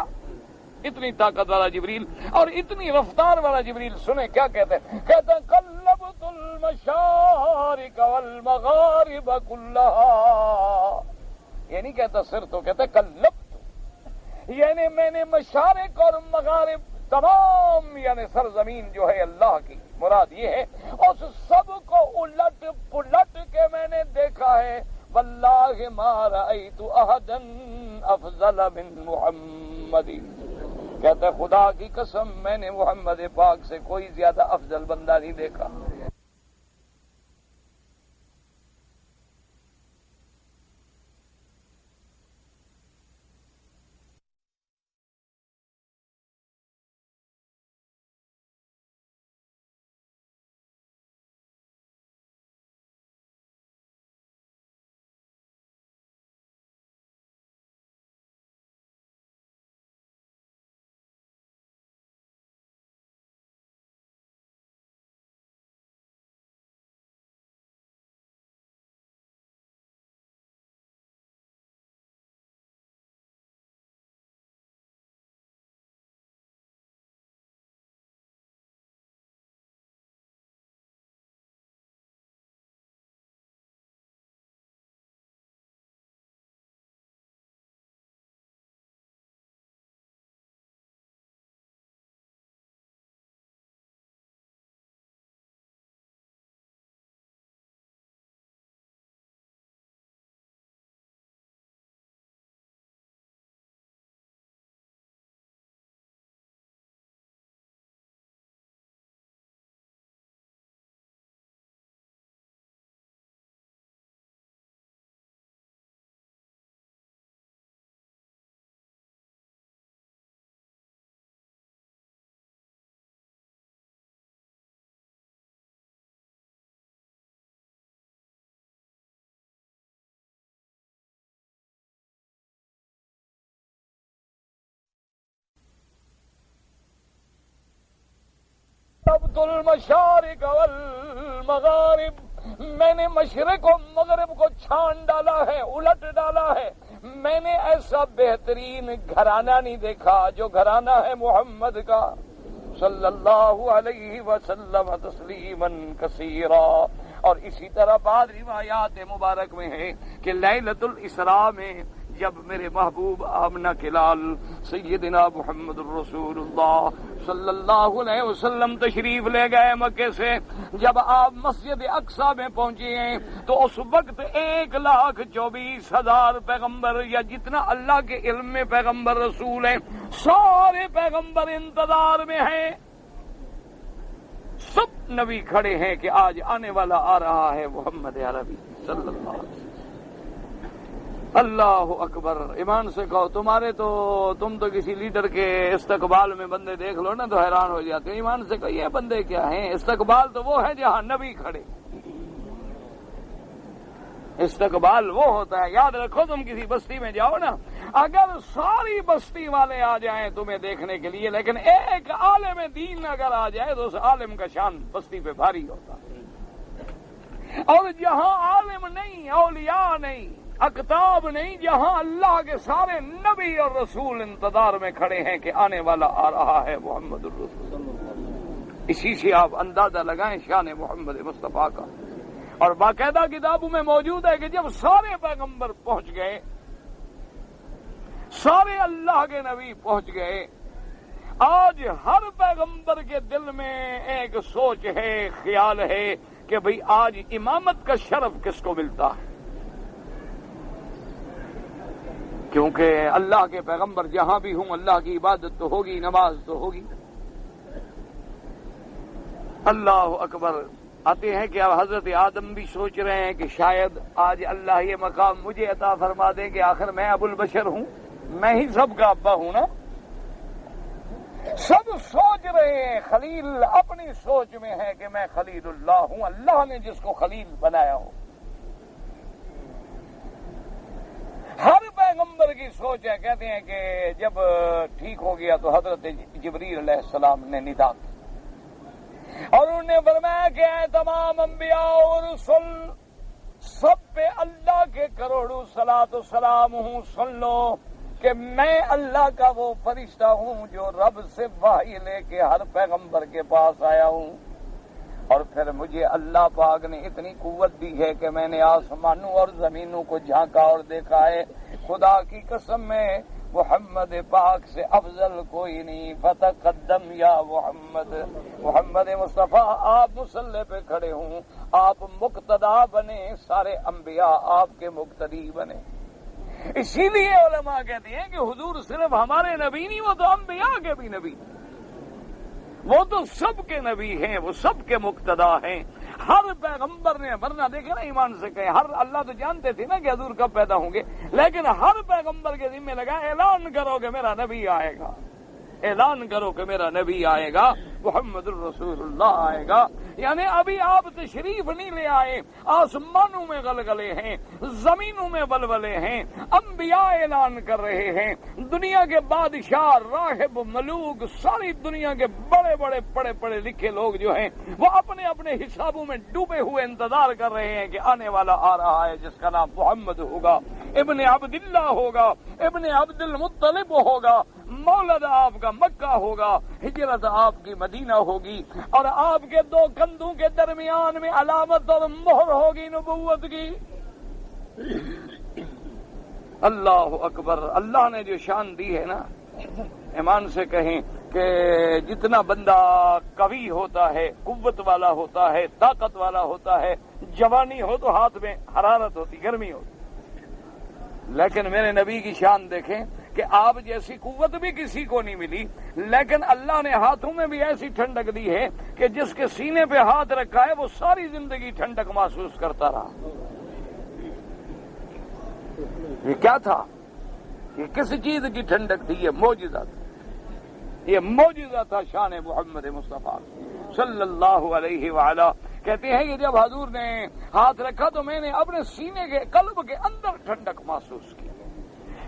A: اتنی طاقت والا جبریل اور اتنی رفتار والا جبریل. سنیں کیا کہتے ہیں؟ کہتے ہیں قلبت المشارق والمغارب كلها. یہ نہیں کہتا سر تو کہتا قلبت، یعنی میں نے مشارق اور مغارب تمام یعنی سرزمین جو ہے اللہ کی مراد یہ ہے اس سب کو الٹ پلٹ کے میں نے دیکھا ہے. واللہ ما رأیت احدا افضل من محمد. کہتا ہے خدا کی قسم میں نے محمد پاک سے کوئی زیادہ افضل بندہ نہیں دیکھا. قلبت المشارق والمغارب. میں نے مشرق و مغرب کو چھان ڈالا ہے، الٹ ڈالا ہے. میں نے ایسا بہترین گھرانہ نہیں دیکھا جو گھرانہ ہے محمد کا صلی اللہ علیہ وسلم تسلیما کثیرا. اور اسی طرح بعض روایات مبارک میں ہے کہ لیلۃ الاسراء میں جب میرے محبوب آمنہ کے لال سیدنا محمد الرسول اللہ صلی اللہ علیہ وسلم تشریف لے گئے مکے سے، جب آپ مسجد اقصی میں پہنچے ہیں تو اس وقت 1,24,000 پیغمبر یا جتنا اللہ کے علم میں پیغمبر رسول ہیں سارے پیغمبر انتظار میں ہیں. سب نبی کھڑے ہیں کہ آج آنے والا آ رہا ہے محمد عربی صلی اللہ علیہ وسلم. اللہ اکبر. ایمان سے کہو تم تو کسی لیڈر کے استقبال میں بندے دیکھ لو نا تو حیران ہو جاتے. ایمان سے کہو یہ بندے کیا ہیں؟ استقبال تو وہ ہے جہاں نبی کھڑے. استقبال وہ ہوتا ہے. یاد رکھو تم کسی بستی میں جاؤ نا، اگر ساری بستی والے آ جائیں تمہیں دیکھنے کے لیے لیکن ایک عالم دین اگر آ جائے تو اس عالم کا شان بستی پہ بھاری ہوتا ہے. اور جہاں عالم نہیں، اولیاء نہیں، اقطاب نہیں، جہاں اللہ کے سارے نبی اور رسول انتظار میں کھڑے ہیں کہ آنے والا آ رہا ہے محمد الرسول. اسی سے آپ اندازہ لگائیں شان محمد مصطفیٰ کا. اور باقاعدہ کتابوں میں موجود ہے کہ جب سارے پیغمبر پہنچ گئے، سارے اللہ کے نبی پہنچ گئے، آج ہر پیغمبر کے دل میں ایک سوچ ہے، خیال ہے کہ بھئی آج امامت کا شرف کس کو ملتا ہے. کیونکہ اللہ کے پیغمبر جہاں بھی ہوں اللہ کی عبادت تو ہوگی، نماز تو ہوگی. اللہ اکبر. آتے ہیں کہ اب حضرت آدم بھی سوچ رہے ہیں کہ شاید آج اللہ یہ مقام مجھے عطا فرما دے کہ آخر میں ابو البشر ہوں، میں ہی سب کا ابا ہوں نا. سب سوچ رہے ہیں، خلیل اپنی سوچ میں ہے کہ میں خلیل اللہ ہوں، اللہ نے جس کو خلیل بنایا ہو۔ ہر پیغمبر کی سوچ ہے، کہتے ہیں کہ جب ٹھیک ہو گیا تو حضرت جبریل علیہ السلام نے ندا کی اور انہوں نے فرمایا کہ اے تمام انبیاء اور رسل، سب پہ اللہ کے کروڑوں صلاۃ و سلام ہوں، سن لو کہ میں اللہ کا وہ فرشتہ ہوں جو رب سے وحی لے کے ہر پیغمبر کے پاس آیا ہوں، اور پھر مجھے اللہ پاک نے اتنی قوت دی ہے کہ میں نے آسمانوں اور زمینوں کو جھانکا اور دیکھا ہے۔ خدا کی قسم میں محمد پاک سے افضل کوئی نہیں، فتقدم یا محمد، محمد مصطفیٰ آپ مصلی پہ کھڑے ہوں، آپ مقتدا بنے، سارے انبیاء آپ کے مقتدی بنے۔ اسی لیے علماء کہتے ہیں کہ حضور صرف ہمارے نبی نہیں، وہ تو انبیاء کے بھی نبی، وہ تو سب کے نبی ہیں، وہ سب کے مقتدا ہیں۔ ہر پیغمبر نے، ورنہ دیکھیں نا ایمان سے کہیں، ہر اللہ تو جانتے تھے نا کہ حضور کب پیدا ہوں گے، لیکن ہر پیغمبر کے ذمہ لگا اعلان کرو کہ میرا نبی آئے گا، اعلان کرو کہ میرا نبی آئے گا، محمد الرسول اللہ آئے گا۔ یعنی ابھی آپ تشریف نہیں لے آئے، آسمانوں میں غلغلے ہیں، زمینوں میں بلبلے ہیں، انبیاء اعلان کر رہے ہیں، دنیا کے بادشاہ، راہب، ملوک، ساری دنیا کے بڑے بڑے پڑھے پڑھے لکھے لوگ جو ہیں وہ اپنے اپنے حسابوں میں ڈوبے ہوئے انتظار کر رہے ہیں کہ آنے والا آ رہا ہے جس کا نام محمد ہوگا، ابن عبداللہ ہوگا، ابن عبد المطلب ہوگا، مولد آپ کا مکہ ہوگا، ہجرت آپ کی مدینہ ہوگی، اور آپ کے دو کندھوں کے درمیان میں علامت اور مہر ہوگی نبوت کی۔ اللہ اکبر، اللہ نے جو شان دی ہے نا، ایمان سے کہیں کہ جتنا بندہ قوی ہوتا ہے، قوت والا ہوتا ہے، طاقت والا ہوتا ہے، جوانی ہو تو ہاتھ میں حرارت ہوتی، گرمی ہوتی، لیکن میرے نبی کی شان دیکھیں کہ آپ جیسی قوت بھی کسی کو نہیں ملی، لیکن اللہ نے ہاتھوں میں بھی ایسی ٹھنڈک دی ہے کہ جس کے سینے پہ ہاتھ رکھا ہے وہ ساری زندگی ٹھنڈک محسوس کرتا رہا۔ یہ کیا تھا؟ یہ کس چیز کی ٹھنڈک تھی؟ یہ معجزہ تھا، یہ معجزہ تھا شان محمد مصطفیٰ صلی اللہ علیہ وآلہ۔ کہتے ہیں کہ جب حضور نے ہاتھ رکھا تو میں نے اپنے سینے کے قلب کے اندر ٹھنڈک محسوس کی،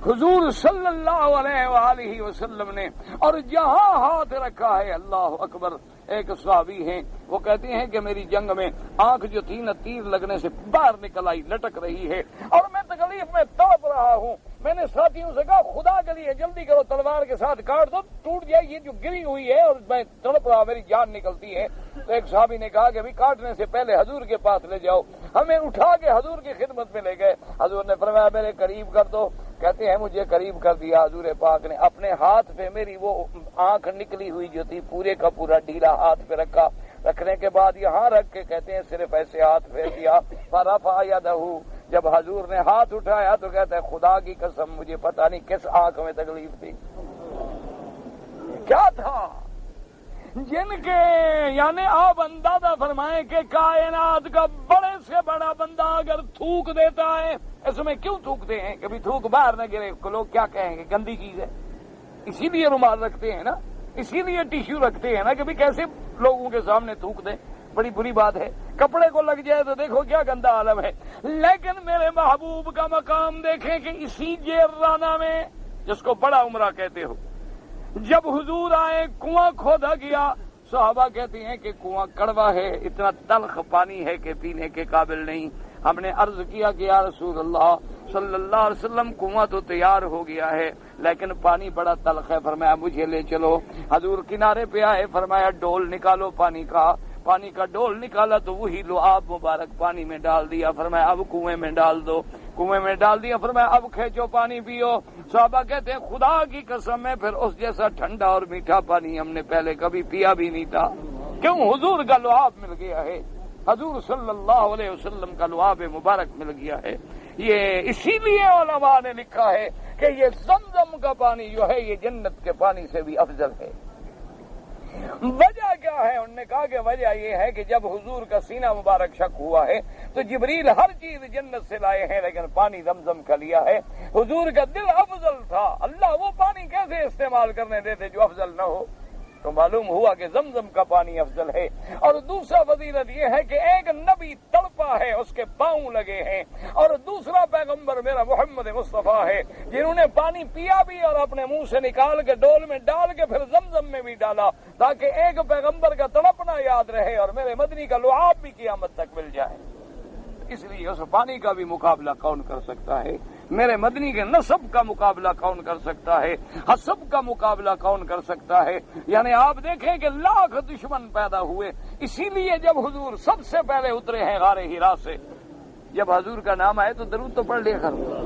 A: حضور صلی اللہ علیہ وآلہ وسلم نے، اور جہاں ہاتھ رکھا ہے، اللہ اکبر۔ ایک صحابی ہیں، وہ کہتے ہیں کہ میری جنگ میں آنکھ جو تھی نا، تیر لگنے سے باہر نکل آئی، لٹک رہی ہے، اور میں تکلیف میں تڑپ رہا ہوں۔ میں نے ساتھیوں سے کہا خدا کے لیے جلدی کرو، تلوار کے ساتھ کاٹ دو، ٹوٹ جائے، یہ جو گری ہوئی ہے اور میں تڑپ رہا، میری جان نکلتی ہے۔ تو ایک صحابی نے کہا کہ ابھی کاٹنے سے پہلے حضور کے پاس لے جاؤ، ہمیں اٹھا کے حضور کی خدمت میں لے گئے۔ حضور نے فرمایا میرے قریب کر دو، کہتے ہیں مجھے قریب کر دیا حضور پاک نے، اپنے ہاتھ پہ میری وہ آنکھ نکلی ہوئی جو تھی پورے کا پورا ڈھیلا ہاتھ پہ رکھا، رکھنے کے بعد یہاں رکھ کے کہتے ہیں صرف ایسے ہاتھ پھیر دیا، فرفع یدہ، جب حضور نے ہاتھ اٹھایا تو کہتا ہے خدا کی قسم مجھے پتہ نہیں کس آنکھ میں تکلیف تھی، کیا تھا جن کے، یعنی آپ اندازہ فرمائیں کہ کائنات کا بڑے سے بڑا بندہ اگر تھوک دیتا ہے، اس میں کیوں تھوکتے ہیں؟ کبھی تھوک باہر نہ گرے، لوگ کیا کہیں گے گندی چیز ہے، اسی لیے رومال رکھتے ہیں نا، اسی لیے ٹیشو رکھتے ہیں نا، کہ بھی کیسے لوگوں کے سامنے تھوک دیں، بڑی بری بات ہے، کپڑے کو لگ جائے تو دیکھو کیا گندا عالم ہے۔ لیکن میرے محبوب کا مقام دیکھیں کہ اسی جیرانہ میں، جس کو بڑا عمرہ کہتے ہو، جب حضور آئے کنواں کھودا گیا، صحابہ کہتے ہیں کہ کنواں کڑوا ہے، اتنا تلخ پانی ہے کہ پینے کے قابل نہیں۔ ہم نے عرض کیا کہ یا رسول اللہ صلی اللہ علیہ وسلم کنواں تو تیار ہو گیا ہے لیکن پانی بڑا تلخ ہے، فرمایا مجھے لے چلو۔ حضور کنارے پہ آئے، فرمایا ڈول نکالو پانی کا ڈول نکالا تو وہی لعاب مبارک پانی میں ڈال دیا، فرمایا اب کنویں میں ڈال دو، کنویں میں ڈال دیا، فرمایا اب کھینچو پانی پیو۔ صحابہ کہتے ہیں خدا کی قسم ہے پھر اس جیسا ٹھنڈا اور میٹھا پانی ہم نے پہلے کبھی پیا بھی نہیں تھا، کیوں؟ حضور کا لعاب مل گیا ہے، حضور صلی اللہ علیہ وسلم کا لعاب مبارک مل گیا ہے۔ یہ اسی لیے علماء نے لکھا ہے کہ یہ زمزم کا پانی جو ہے یہ جنت کے پانی سے بھی افضل ہے۔ وجہ کیا ہے؟ انہوں نے کہا کہ وجہ یہ ہے کہ جب حضور کا سینہ مبارک شک ہوا ہے تو جبریل ہر چیز جنت سے لائے ہیں لیکن پانی زمزم کا لیا ہے۔ حضور کا دل افضل تھا، اللہ وہ پانی کیسے استعمال کرنے دیتے جو افضل نہ ہو؟ تو معلوم ہوا کہ زمزم کا پانی افضل ہے۔ اور دوسرا فضیلت یہ ہے کہ ایک نبی تڑپا ہے، اس کے پاؤں لگے ہیں، اور دوسرا پیغمبر میرا محمد مصطفیٰ ہے جنہوں نے پانی پیا بھی اور اپنے منہ سے نکال کے ڈول میں ڈال کے پھر زمزم میں بھی ڈالا، تاکہ ایک پیغمبر کا تڑپنا یاد رہے اور میرے مدنی کا لعاب بھی قیامت تک مل جائے۔ اس لیے اس پانی کا بھی مقابلہ کون کر سکتا ہے؟ میرے مدنی کے نسب کا مقابلہ کون کر سکتا ہے؟ حسب کا مقابلہ کون کر سکتا ہے؟ یعنی آپ دیکھیں کہ لاکھ دشمن پیدا ہوئے، اسی لیے جب حضور سب سے پہلے اترے ہیں غار ہرا سے، جب حضور کا نام آئے تو درود تو پڑھ لیا کرو،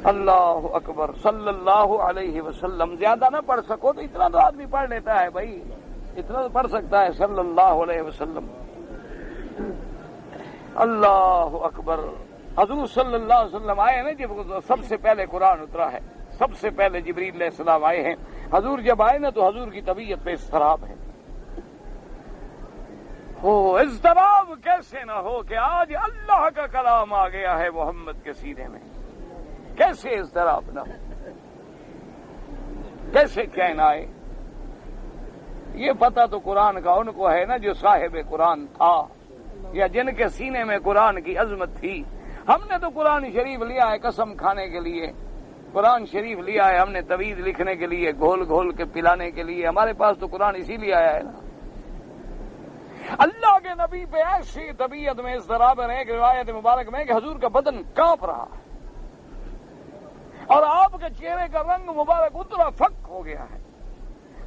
A: اللہ اکبر صلی اللہ علیہ وسلم۔ زیادہ نہ پڑھ سکو تو اتنا تو آدمی پڑھ لیتا ہے بھائی، اتنا تو پڑھ سکتا ہے صلی اللہ علیہ وسلم۔ اللہ اکبر۔ حضور صلی اللہ علیہ وسلم آئے نا جب سب سے پہلے قرآن اترا ہے، سب سے پہلے جبریل علیہ السلام آئے ہیں۔ حضور جب آئے نا تو حضور کی طبیعت پہ اضطراب ہے۔ اضطراب کیسے نہ ہو کہ آج اللہ کا کلام آ گیا ہے محمد کے سینے میں، کیسے اضطراب نہ ہو، کیسے چین آئے؟ یہ پتہ تو قرآن کا ان کو ہے نا جو صاحب قرآن تھا، یا جن کے سینے میں قرآن کی عظمت تھی۔ ہم نے تو قرآن شریف لیا ہے قسم کھانے کے لیے، قرآن شریف لیا ہے ہم نے تویز لکھنے کے لیے، گھول گھول کے پلانے کے لیے۔ ہمارے پاس تو قرآن اسی لیے آیا ہے نا۔ اللہ کے نبی پہ ایسی طبیعت میں اضطراب ہے ایک روایت مبارک میں کہ حضور کا بدن کانپ رہا ہے اور آپ کے چہرے کا رنگ مبارک اترا پھک ہو گیا ہے۔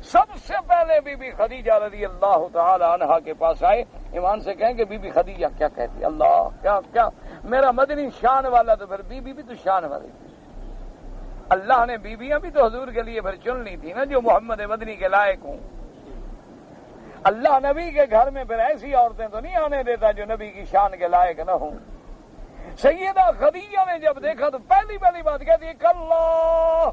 A: سب سے پہلے بی بی خدیجہ رضی اللہ تعالی عنہا کے پاس آئے، ایمان سے کہیں کہ بی بی خدیجہ کیا کہتی؟ اللہ کیا کیا میرا مدنی شان والا، تو پھر بی بی بھی تو شان والی تھی۔ اللہ نے بیویاں بھی تو حضور کے لیے پھر چن لی تھی نا جو محمد مدنی کے لائق ہوں۔ اللہ نبی کے گھر میں پھر ایسی عورتیں تو نہیں آنے دیتا جو نبی کی شان کے لائق نہ ہوں۔ سیدہ خدیجہ نے جب دیکھا تو پہلی بات کہتی ہے کاللہ،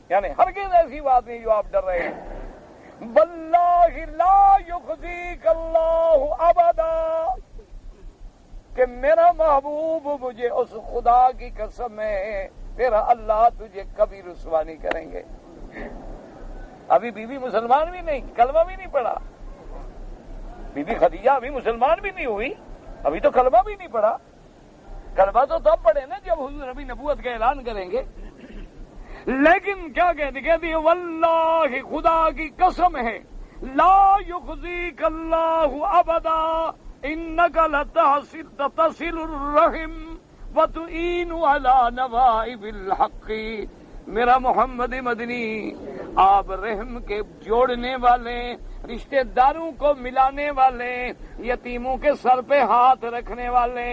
A: یعنی ہرگز ایسی بات نہیں جو آپ ڈر رہے ہیں۔ واللہ لا یخزیک اللہ ابدا، کہ میرا محبوب مجھے اس خدا کی قسم ہے تیرا اللہ تجھے کبھی رسوا نہیں کریں گے۔ ابھی بی بی مسلمان بھی نہیں، کلمہ بھی نہیں پڑھا، بی بی خدیجہ ابھی مسلمان بھی نہیں ہوئی، ابھی تو کلمہ بھی نہیں پڑھا۔ کلمہ تو تب پڑھے نا جب حضور نبی نبوت کا اعلان کریں گے۔ لیکن کیا کہتی ہے واللہ خدا کی قسم ہے لا یخزیک اللہ ابدا انک لتصل الرحم وتعین علی نوائب الحق۔ میرا محمد مدنی آپ رحم کے جوڑنے والے، رشتہ داروں کو ملانے والے، یتیموں کے سر پہ ہاتھ رکھنے والے،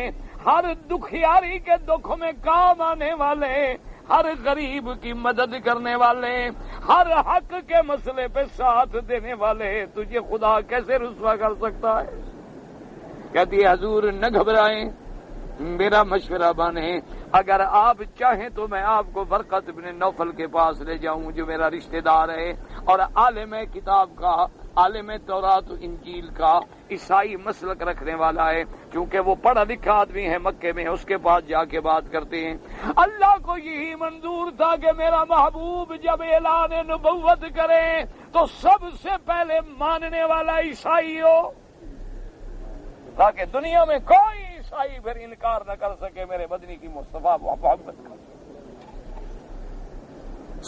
A: ہر دکھیاری کے دکھ میں کام آنے والے، ہر غریب کی مدد کرنے والے، ہر حق کے مسئلے پہ ساتھ دینے والے، تجھے خدا کیسے رسوا کر سکتا ہے؟ کہتی ہے حضور نہ گھبرائیں، میرا مشورہ مانیں، اگر آپ چاہیں تو میں آپ کو ورقۃ بن نوفل کے پاس لے جاؤں جو میرا رشتہ دار ہے اور عالم کتاب کا، عالم تورات و انجیل کا، عیسائی مسلک رکھنے والا ہے، کیونکہ وہ پڑھا لکھا آدمی ہے مکے میں، اس کے پاس جا کے بات کرتے ہیں۔ اللہ کو یہی منظور تھا کہ میرا محبوب جب اعلان نبوت کرے تو سب سے پہلے ماننے والا عیسائی ہو، تاکہ دنیا میں کوئی عیسائی پھر انکار نہ کر سکے میرے مدنی کی مصطفیٰ محبت کا۔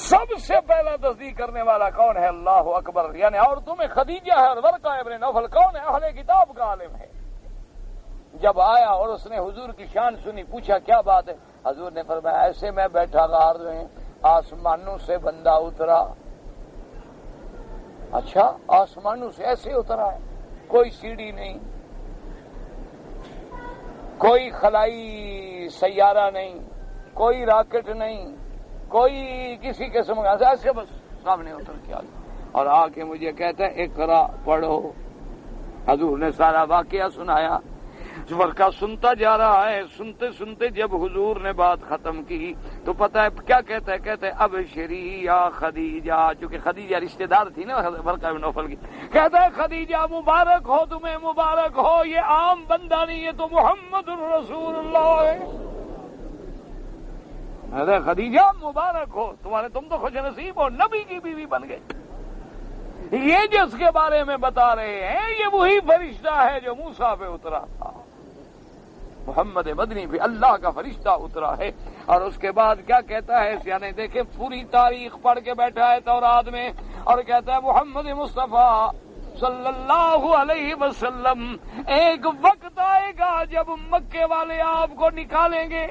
A: سب سے پہلا تصدیق کرنے والا کون ہے؟ اللہ اکبر۔ یعنی عورتوں میں خدیجہ ہے اور ورقہ ابن نوفل کون ہے؟ اہل کتاب کا عالم ہے۔ جب آیا اور اس نے حضور کی شان سنی، پوچھا کیا بات ہے؟ حضور نے فرمایا ایسے میں بیٹھا غار میں آسمانوں سے بندہ اترا۔ اچھا آسمانوں سے ایسے اترا ہے، کوئی سیڑھی نہیں، کوئی خلائی سیارہ نہیں، کوئی راکٹ نہیں، کوئی کسی قسم کا، ایسے بس سامنے اتر کے آ اور آ کے مجھے کہتا ہے اقرا پڑھو۔ حضور نے سارا واقعہ سنایا، ورقہ سنتا جا رہا ہے، سنتے سنتے جب حضور نے بات ختم کی تو پتہ ہے کیا کہتا ہے؟ کہتا ہے ابشری یا خدیجہ، چونکہ خدیجہ رشتہ دار تھی نا ورقہ بن نوفل کی، کہتا ہے خدیجہ مبارک ہو تمہیں، مبارک ہو، یہ عام بندہ نہیں، یہ تو محمد الرسول اللہ ہے۔ کہتا ہے خدیجہ مبارک ہو تمہارے، تم تو خوش نصیب ہو، نبی کی بیوی بن گئی۔ یہ جس کے بارے میں بتا رہے ہیں یہ وہی فرشتہ ہے جو موسیٰ پہ اترا تھا، محمد مدنی پہ اللہ کا فرشتہ اترا ہے۔ اور اس کے بعد کیا کہتا ہے سیانے دیکھیں، پوری تاریخ پڑھ کے بیٹھا ہے تورات میں، اور کہتا ہے محمد مصطفیٰ صلی اللہ علیہ وسلم ایک وقت آئے گا جب مکے والے آپ کو نکالیں گے،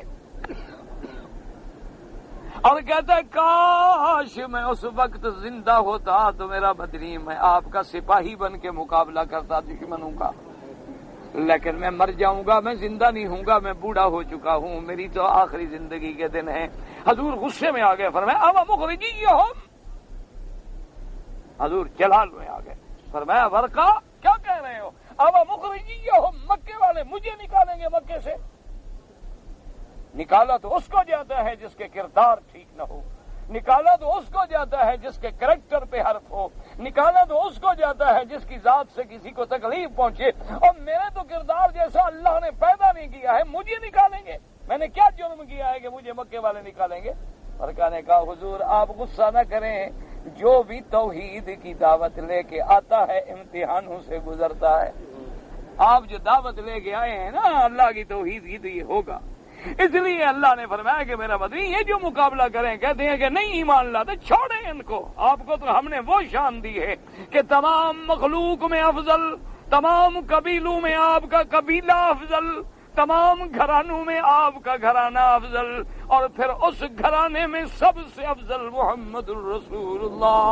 A: اور کہتا ہے کاش میں اس وقت زندہ ہوتا تو میرا بدنی میں آپ کا سپاہی بن کے مقابلہ کرتا دشمنوں کا، لیکن میں مر جاؤں گا، میں زندہ نہیں ہوں گا، میں بوڑھا ہو چکا ہوں، میری تو آخری زندگی کے دن ہیں۔ حضور غصے میں آ گئے، فرمایا اوا مخرجیہم، حضور جلال میں آ گئے، فرمایا ورقہ کیا کہہ رہے ہو، اوا مخرجیہم، مکے والے مجھے نکالیں گے مکے سے؟ نکالا تو اس کو جاتا ہے جس کے کردار ٹھیک نہ ہو، نکالا تو اس کو جاتا ہے جس کے کریکٹر پہ حرف ہو، نکالا تو اس کو جاتا ہے جس کی ذات سے کسی کو تکلیف پہنچے، اور میرے تو کردار جیسا اللہ نے پیدا نہیں کیا ہے، مجھے نکالیں گے؟ میں نے کیا جرم کیا ہے کہ مجھے مکے والے نکالیں گے؟ فرقہ نے کہا حضور آپ غصہ نہ کریں، جو بھی توحید کی دعوت لے کے آتا ہے امتحانوں سے گزرتا ہے۔ آپ جو دعوت لے کے آئے ہیں نا اللہ کی توحید کی، تو یہ ہوگا۔ اس لیے اللہ نے فرمایا کہ میرا مدنی یہ جو مقابلہ کریں، کہتے ہیں کہ نہیں ایمان لاتے، چھوڑیں ان کو، آپ کو تو ہم نے وہ شان دی ہے کہ تمام مخلوق میں افضل، تمام قبیلوں میں آپ کا قبیلہ افضل، تمام گھرانوں میں آپ کا گھرانہ افضل، اور پھر اس گھرانے میں سب سے افضل محمد الرسول اللہ۔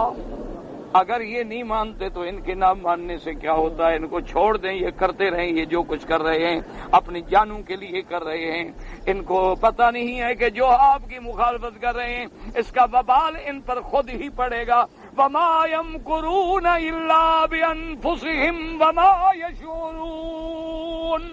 A: اگر یہ نہیں مانتے تو ان کے نہ ماننے سے کیا ہوتا ہے، ان کو چھوڑ دیں، یہ کرتے رہیں، یہ جو کچھ کر رہے ہیں اپنی جانوں کے لیے کر رہے ہیں، ان کو پتہ نہیں ہے کہ جو آپ کی مخالفت کر رہے ہیں اس کا وبال ان پر خود ہی پڑے گا۔ وَمَا يَمْكُرُونَ إِلَّا بِأَنفُسِهِمْ وَمَا يَشْعُرُونَ۔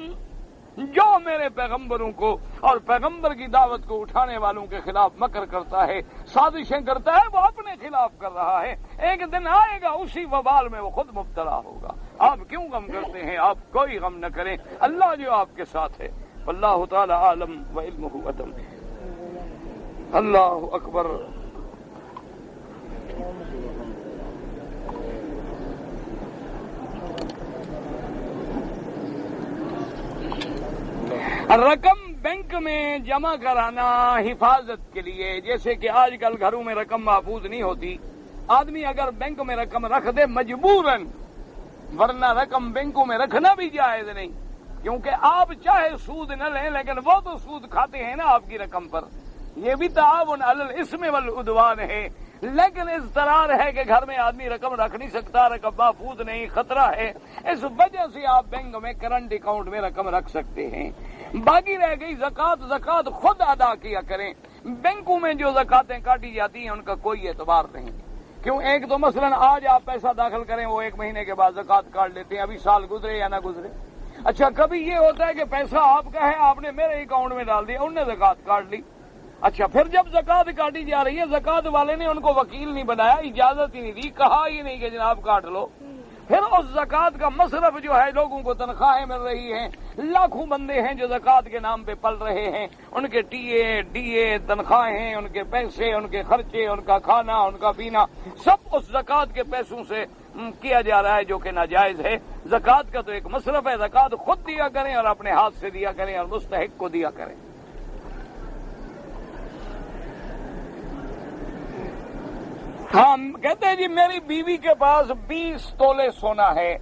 A: جو میرے پیغمبروں کو اور پیغمبر کی دعوت کو اٹھانے والوں کے خلاف مکر کرتا ہے، سازشیں کرتا ہے، وہ اپنے خلاف کر رہا ہے، ایک دن آئے گا اسی وبال میں وہ خود مبتلا ہوگا۔ آپ کیوں غم کرتے ہیں؟ آپ کوئی غم نہ کریں، اللہ جو آپ کے ساتھ ہے۔ واللہ تعالی عالم وعلمہ اتم۔ اللہ اکبر۔ رقم بینک میں جمع کرانا حفاظت کے لیے، جیسے کہ آج کل گھروں میں رقم محفوظ نہیں ہوتی، آدمی اگر بینک میں رقم رکھ دے مجبوراً، ورنہ رقم بینکوں میں رکھنا بھی جائز نہیں، کیونکہ آپ چاہے سود نہ لیں لیکن وہ تو سود کھاتے ہیں نا آپ کی رقم پر، یہ بھی تعاون علی الاسم والعدوان ہے۔ لیکن اضطرار ہے کہ گھر میں آدمی رقم رکھ نہیں سکتا، رقم محفوظ نہیں، خطرہ ہے، اس وجہ سے آپ بینک میں کرنٹ اکاؤنٹ میں رقم رکھ سکتے ہیں۔ باقی رہ گئی زکوٰۃ، زکوٰۃ خود ادا کیا کریں۔ بینکوں میں جو زکوٰۃیں کاٹی جاتی ہیں ان کا کوئی اعتبار نہیں، کیوں؟ ایک تو مثلا آج آپ پیسہ داخل کریں، وہ ایک مہینے کے بعد زکوٰۃ کاٹ لیتے ہیں، ابھی سال گزرے یا نہ گزرے۔ اچھا کبھی یہ ہوتا ہے کہ پیسہ آپ کا ہے، آپ نے میرے اکاؤنٹ میں ڈال دیا، انہوں نے زکوٰۃ کاٹ لی۔ اچھا پھر جب زکوٰۃ کاٹی جا رہی ہے، زکوٰۃ والے نے ان کو وکیل نہیں بنایا، اجازت ہی نہیں دی، کہا ہی نہیں کہ جناب کاٹ لو، پھر اس زکوٰۃ کا مصرف جو ہے، لوگوں کو تنخواہیں مل رہی ہیں، لاکھوں بندے ہیں جو زکوٰۃ کے نام پہ پل رہے ہیں، ان کے ٹی اے ڈی اے تنخواہیں، ان کے پیسے، ان کے خرچے، ان کا کھانا، ان کا پینا، سب اس زکوٰۃ کے پیسوں سے کیا جا رہا ہے، جو کہ ناجائز ہے۔ زکوٰۃ کا تو ایک مصرف ہے، زکوٰۃ خود دیا کریں اور اپنے ہاتھ سے دیا کریں اور مستحق کو دیا کریں۔ ہاں کہتے ہیں جی میری بیوی کے پاس 20 تولے سونا ہے،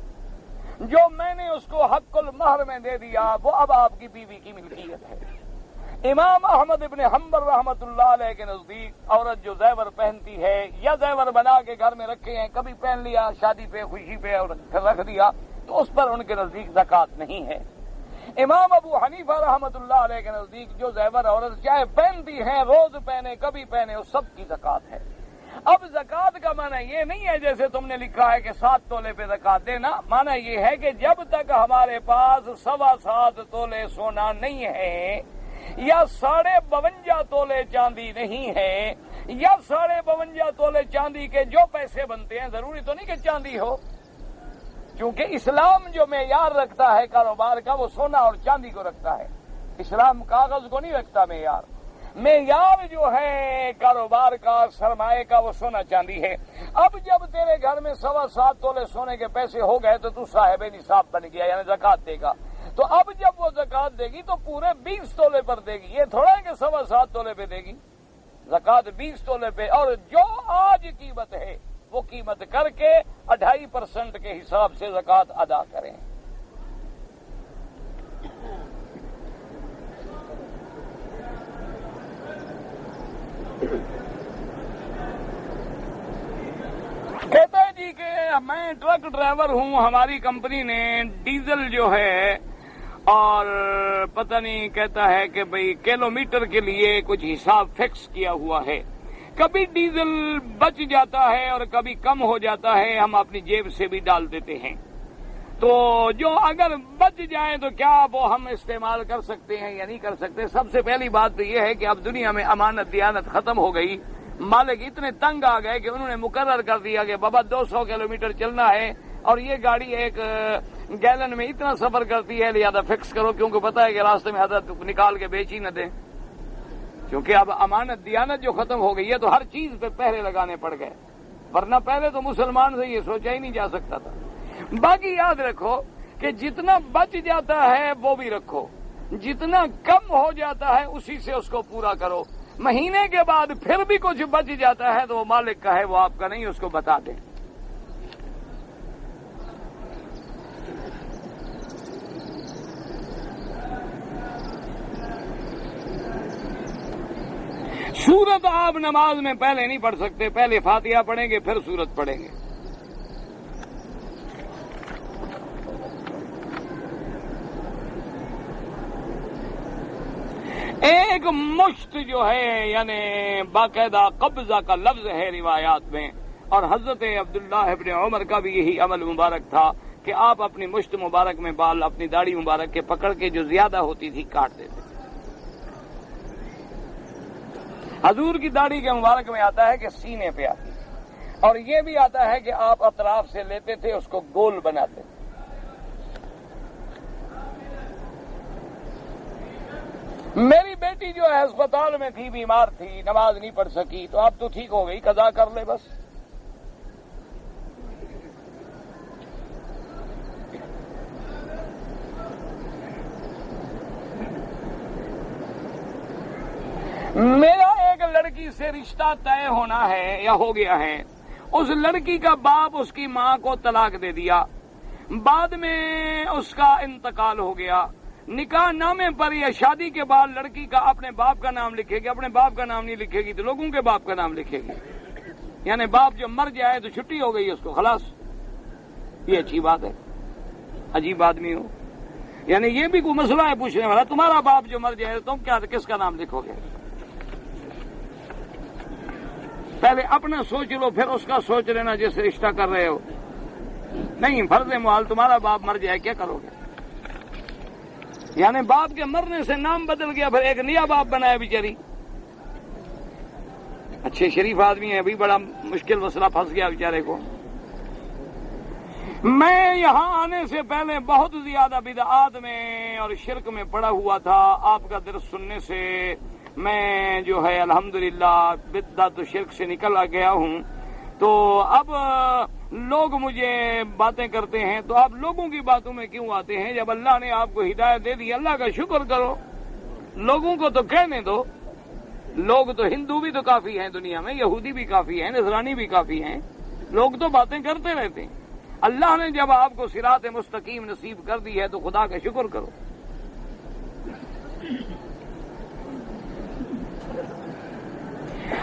A: جو میں نے اس کو حق المہر میں دے دیا، وہ اب آپ کی بیوی کی ملکیت ہے۔ امام احمد ابن حنبل رحمۃ اللہ علیہ کے نزدیک عورت جو زیور پہنتی ہے یا زیور بنا کے گھر میں رکھے ہیں، کبھی پہن لیا شادی پہ خوشی پہ اور پھر رکھ دیا، تو اس پر ان کے نزدیک زکوٰۃ نہیں ہے۔ امام ابو حنیفہ رحمۃ اللہ علیہ کے نزدیک جو زیور عورت چاہے پہنتی ہے، روز پہنے کبھی پہنے، اس سب کی زکوٰۃ ہے۔ اب زکوٰۃ کا معنی یہ نہیں ہے جیسے تم نے لکھا ہے کہ 7 تولے پہ زکوٰۃ دینا، معنی یہ ہے کہ جب تک ہمارے پاس 7.25 تولے سونا نہیں ہے، یا 52.5 تولے چاندی نہیں ہے، یا 52.5 تولے چاندی کے جو پیسے بنتے ہیں، ضروری تو نہیں کہ چاندی ہو، کیونکہ اسلام جو معیار رکھتا ہے کاروبار کا وہ سونا اور چاندی کو رکھتا ہے، اسلام کاغذ کو نہیں رکھتا معیار۔ معیار جو ہے کاروبار کا، سرمایہ کا، وہ سونا چاندی ہے۔ اب جب تیرے گھر میں 7.25 تولے سونے کے پیسے ہو گئے تو تو صاحب نصاب بن گیا، یعنی زکوٰۃ دے گا۔ تو اب جب وہ زکوٰۃ دے گی تو پورے 20 تولے پر دے گی، یہ تھوڑا ہے کہ 7.25 تولے پہ دے گی، زکوٰۃ 20 تولے پہ۔ اور جو آج قیمت ہے وہ قیمت کر کے 2.5% کے حساب سے زکوٰۃ ادا کریں۔ کہتا ہے جی کہ میں ٹرک ڈرائیور ہوں، ہماری کمپنی نے ڈیزل جو ہے اور پتہ نہیں، کہتا ہے کہ بھئی کلومیٹر کے لیے کچھ حساب فکس کیا ہوا ہے، کبھی ڈیزل بچ جاتا ہے اور کبھی کم ہو جاتا ہے، ہم اپنی جیب سے بھی ڈال دیتے ہیں، تو جو اگر بچ جائیں تو کیا وہ ہم استعمال کر سکتے ہیں یا نہیں کر سکتے؟ سب سے پہلی بات تو یہ ہے کہ اب دنیا میں امانت دیانت ختم ہو گئی، مالک اتنے تنگ آ گئے کہ انہوں نے مقرر کر دیا کہ بابا 200 کلومیٹر چلنا ہے اور یہ گاڑی ایک گیلن میں اتنا سفر کرتی ہے، لہذا فکس کرو، کیونکہ پتا ہے کہ راستے میں حضرت نکال کے بیچ ہی نہ دیں، کیونکہ اب امانت دیانت جو ختم ہو گئی ہے تو ہر چیز پہ پہرے لگانے پڑ گئے، ورنہ پہلے تو مسلمان سے یہ سوچا ہی نہیں جا سکتا تھا۔ باقی یاد رکھو کہ جتنا بچ جاتا ہے وہ بھی رکھو، جتنا کم ہو جاتا ہے اسی سے اس کو پورا کرو، مہینے کے بعد پھر بھی کچھ بچ جاتا ہے تو وہ مالک کا ہے، وہ آپ کا نہیں، اس کو بتا دیں۔ سورت آپ نماز میں پہلے نہیں پڑھ سکتے، پہلے فاتحہ پڑھیں گے پھر سورت پڑھیں گے۔ ایک مشت جو ہے یعنی باقاعدہ قبضہ کا لفظ ہے روایات میں، اور حضرت عبداللہ ابن عمر کا بھی یہی عمل مبارک تھا کہ آپ اپنی مشت مبارک میں بال اپنی داڑھی مبارک کے پکڑ کے جو زیادہ ہوتی تھی کاٹ دیتے۔ حضور کی داڑھی کے مبارک میں آتا ہے کہ سینے پہ آتی، اور یہ بھی آتا ہے کہ آپ اطراف سے لیتے تھے، اس کو گول بناتے تھے۔ میری بیٹی جو ہے ہسپتال میں تھی، بیمار تھی، نماز نہیں پڑھ سکی، تو اب تو ٹھیک ہو گئی، قضا کر لے بس۔ میرا ایک لڑکی سے رشتہ طے ہونا ہے یا ہو گیا ہے، اس لڑکی کا باپ اس کی ماں کو طلاق دے دیا، بعد میں اس کا انتقال ہو گیا، نکاح نامے پر یا شادی کے بعد لڑکی کا اپنے باپ کا نام لکھے گی، اپنے باپ کا نام نہیں لکھے گی تو لوگوں کے باپ کا نام لکھے گی، یعنی باپ جو مر جائے تو چھٹی ہو گئی اس کو، خلاص۔ یہ اچھی بات ہے، عجیب آدمی ہو، یعنی یہ بھی کوئی مسئلہ ہے پوچھنے والا، تمہارا باپ جو مر جائے تم کیا کس کا نام لکھو گے؟ پہلے اپنا سوچ لو پھر اس کا سوچ لینا جیسے رشتہ کر رہے ہو، نہیں فرض محال تمہارا باپ مر جائے کیا کرو گے؟ یعنی باپ کے مرنے سے نام بدل گیا، پھر ایک نیا باپ بنایا بیچاری، اچھے شریف آدمی ہیں، ابھی بڑا مشکل مسئلہ پھنس گیا بیچارے کو۔ میں یہاں آنے سے پہلے بہت زیادہ بدعات میں اور شرک میں پڑا ہوا تھا، آپ کا درس سننے سے میں جو ہے الحمدللہ بدعت و شرک سے نکل آ گیا ہوں، تو اب لوگ مجھے باتیں کرتے ہیں تو آپ لوگوں کی باتوں میں کیوں آتے ہیں؟ جب اللہ نے آپ کو ہدایت دے دی اللہ کا شکر کرو، لوگوں کو تو کہنے دو، لوگ تو ہندو بھی تو کافی ہیں دنیا میں، یہودی بھی کافی ہیں، نصرانی بھی کافی ہیں، لوگ تو باتیں کرتے رہتے ہیں، اللہ نے جب آپ کو صراط مستقیم نصیب کر دی ہے تو خدا کا شکر کرو۔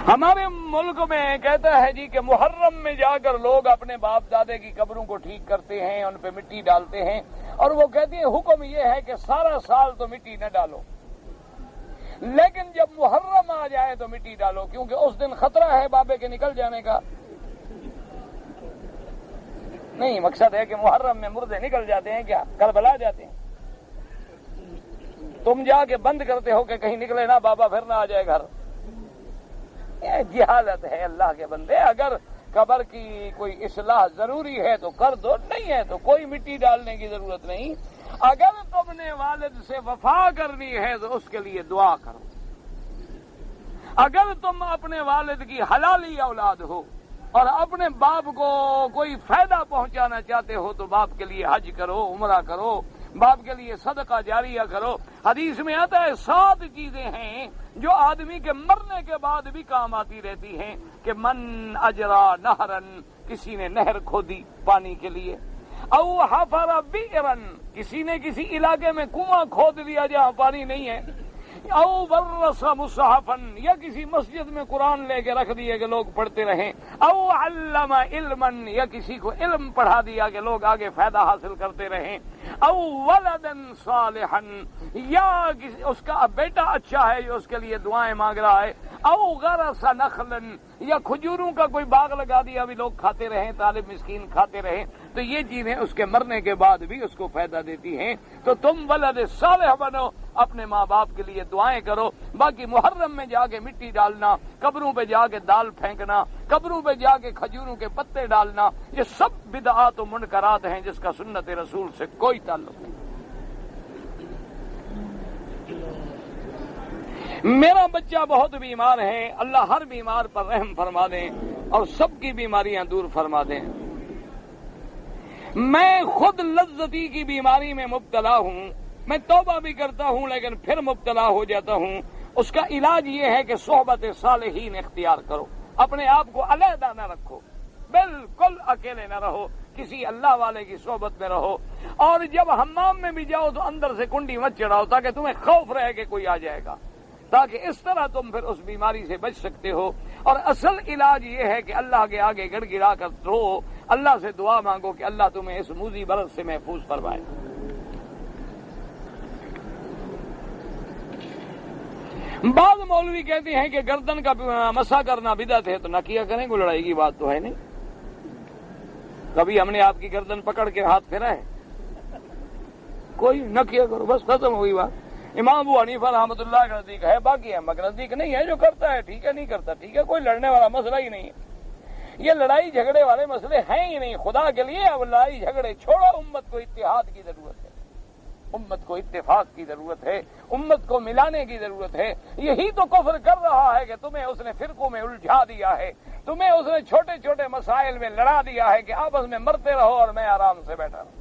A: ہمارے ملک میں کہتا ہے جی کہ محرم میں جا کر لوگ اپنے باپ دادے کی قبروں کو ٹھیک کرتے ہیں، ان پہ مٹی ڈالتے ہیں، اور وہ کہتے ہیں حکم یہ ہے کہ سارا سال تو مٹی نہ ڈالو، لیکن جب محرم آ جائے تو مٹی ڈالو، کیونکہ اس دن خطرہ ہے بابے کے نکل جانے کا۔ نہیں، مقصد ہے کہ محرم میں مردے نکل جاتے ہیں، کیا کربلا جاتے ہیں، تم جا کے بند کرتے ہو کہ کہیں نکلے نہ بابا پھر نہ آ جائے گھر۔ یہ جہالت ہے اللہ کے بندے، اگر قبر کی کوئی اصلاح ضروری ہے تو کر دو، نہیں ہے تو کوئی مٹی ڈالنے کی ضرورت نہیں۔ اگر تم نے والد سے وفا کرنی ہے تو اس کے لیے دعا کرو۔ اگر تم اپنے والد کی حلالی اولاد ہو اور اپنے باپ کو کوئی فائدہ پہنچانا چاہتے ہو تو باپ کے لیے حج کرو، عمرہ کرو، باپ کے لیے صدقہ جاریہ کرو۔ حدیث میں آتا ہے 7 چیزیں ہیں جو آدمی کے مرنے کے بعد بھی کام آتی رہتی ہیں، کہ من اجرا نہرن، کسی نے نہر کھودی پانی کے لیے، او حفر بئرن، کسی نے کسی علاقے میں کنواں کھود لیا جہاں پانی نہیں ہے، او ورث مصحفن، یا کسی مسجد میں قرآن لے کے رکھ دیے کہ لوگ پڑھتے رہیں، او علم علمن، یا کسی کو علم پڑھا دیا کہ لوگ آگے فائدہ حاصل کرتے رہیں، او ولدن صالحا، یا اس کا بیٹا اچھا ہے جو اس کے لیے دعائیں مانگ رہا ہے، او غرس نخلن، یا کھجوروں کا کوئی باغ لگا دیا بھی لوگ کھاتے رہیں، طالب مسکین کھاتے رہیں، تو یہ چیزیں اس کے مرنے کے بعد بھی اس کو فائدہ دیتی ہیں۔ تو تم ولد صالح بنو، اپنے ماں باپ کے لیے دعائیں کرو۔ باقی محرم میں جا کے مٹی ڈالنا، قبروں پہ جا کے دال پھینکنا، قبروں پہ جا کے کھجوروں کے پتے ڈالنا، یہ سب بدعات و منکرات ہیں جس کا سنت رسول سے کوئی تعلق نہیں۔ میرا بچہ بہت بیمار ہے، اللہ ہر بیمار پر رحم فرما دیں اور سب کی بیماریاں دور فرما دیں۔ میں خود لذتی کی بیماری میں مبتلا ہوں، میں توبہ بھی کرتا ہوں لیکن پھر مبتلا ہو جاتا ہوں۔ اس کا علاج یہ ہے کہ صحبت صالحین اختیار کرو، اپنے آپ کو علیحدہ نہ رکھو، بالکل اکیلے نہ رہو، کسی اللہ والے کی صحبت میں رہو، اور جب حمام میں بھی جاؤ تو اندر سے کنڈی مت چڑھاؤ تاکہ تمہیں خوف رہے کہ کوئی آ جائے گا، تاکہ اس طرح تم پھر اس بیماری سے بچ سکتے ہو۔ اور اصل علاج یہ ہے کہ اللہ کے آگے گڑ گڑا کر رو، اللہ سے دعا مانگو کہ اللہ تمہیں اس موذی برس سے محفوظ فرمائے۔ بعض مولوی کہتے ہیں کہ گردن کا مسح کرنا بدعت ہے، تو نہ کیا کریں، کوئی لڑائی کی بات تو ہے نہیں۔ کبھی ہم نے آپ کی گردن پکڑ کے ہاتھ پھیرا ہے؟ کوئی نہ کیا کرو، بس ختم ہوئی بات۔ امام ابو حنیفہ رحمۃ اللہ کے نزدیک ہے، باقی احمد کے نزدیک نہیں ہے، جو کرتا ہے ٹھیک ہے، نہیں کرتا ٹھیک ہے، کوئی لڑنے والا مسئلہ ہی نہیں ہے، یہ لڑائی جھگڑے والے مسئلے ہیں ہی نہیں۔ خدا کے لیے اب لڑائی جھگڑے چھوڑو، امت کو اتحاد کی ضرورت ہے، امت کو اتفاق کی ضرورت ہے، امت کو ملانے کی ضرورت ہے۔ یہی تو کفر کر رہا ہے کہ تمہیں اس نے فرقوں میں الجھا دیا ہے، تمہیں اس نے چھوٹے چھوٹے مسائل میں لڑا دیا ہے کہ آپس میں مرتے رہو اور میں آرام سے بیٹھا رہوں۔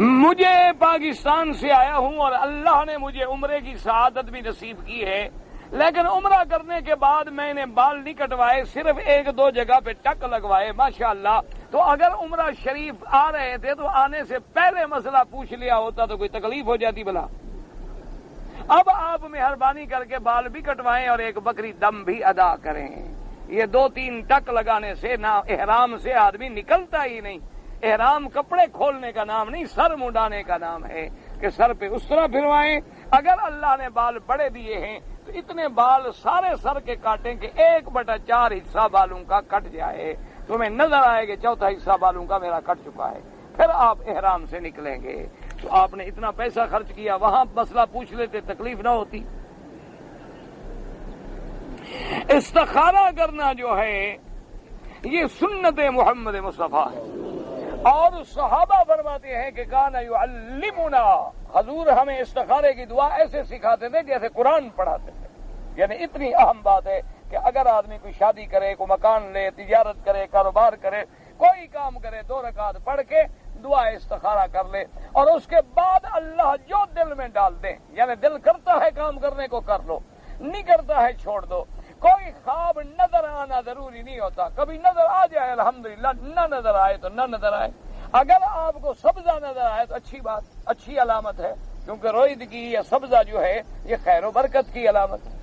A: مجھے پاکستان سے آیا ہوں اور اللہ نے مجھے عمرے کی سعادت بھی نصیب کی ہے، لیکن عمرہ کرنے کے بعد میں نے بال نہیں کٹوائے، صرف 1-2 جگہ پہ ٹک لگوائے ماشاءاللہ۔ تو اگر عمرہ شریف آ رہے تھے تو آنے سے پہلے مسئلہ پوچھ لیا ہوتا تو کوئی تکلیف ہو جاتی بلا۔ اب آپ مہربانی کر کے بال بھی کٹوائیں اور ایک بکری دم بھی ادا کریں۔ یہ 2-3 ٹک لگانے سے نہ احرام سے آدمی نکلتا ہی نہیں۔ احرام کپڑے کھولنے کا نام نہیں، سر منڈانے کا نام ہے کہ سر پہ اس طرح پھروائیں۔ اگر اللہ نے بال بڑے دیے ہیں تو اتنے بال سارے سر کے کاٹیں کہ 1/4 حصہ بالوں کا کٹ جائے، تمہیں نظر آئے کہ 1/4 حصہ بالوں کا میرا کٹ چکا ہے، پھر آپ احرام سے نکلیں گے۔ تو آپ نے اتنا پیسہ خرچ کیا، وہاں مسئلہ پوچھ لیتے تکلیف نہ ہوتی۔ استخارہ کرنا جو ہے یہ سنت محمد مصطفیٰ ہے، اور صحابہ فرماتے ہیں کہ کان یعلمنا، حضور ہمیں استخارے کی دعا ایسے سکھاتے تھے جیسے قرآن پڑھاتے تھے۔ یعنی اتنی اہم بات ہے کہ اگر آدمی کوئی شادی کرے، کوئی مکان لے، تجارت کرے، کاروبار کرے، کوئی کام کرے، 2 رکعت پڑھ کے دعا استخارہ کر لے، اور اس کے بعد اللہ جو دل میں ڈال دے، یعنی دل کرتا ہے کام کرنے کو کر لو، نہیں کرتا ہے چھوڑ دو۔ کوئی خواب نظر آنا ضروری نہیں ہوتا، کبھی نظر آ جائے الحمدللہ، نہ نظر آئے تو نہ نظر آئے۔ اگر آپ کو سبزہ نظر آئے تو اچھی بات، اچھی علامت ہے، کیونکہ رویدگی یا سبزہ جو ہے یہ خیر و برکت کی علامت ہے۔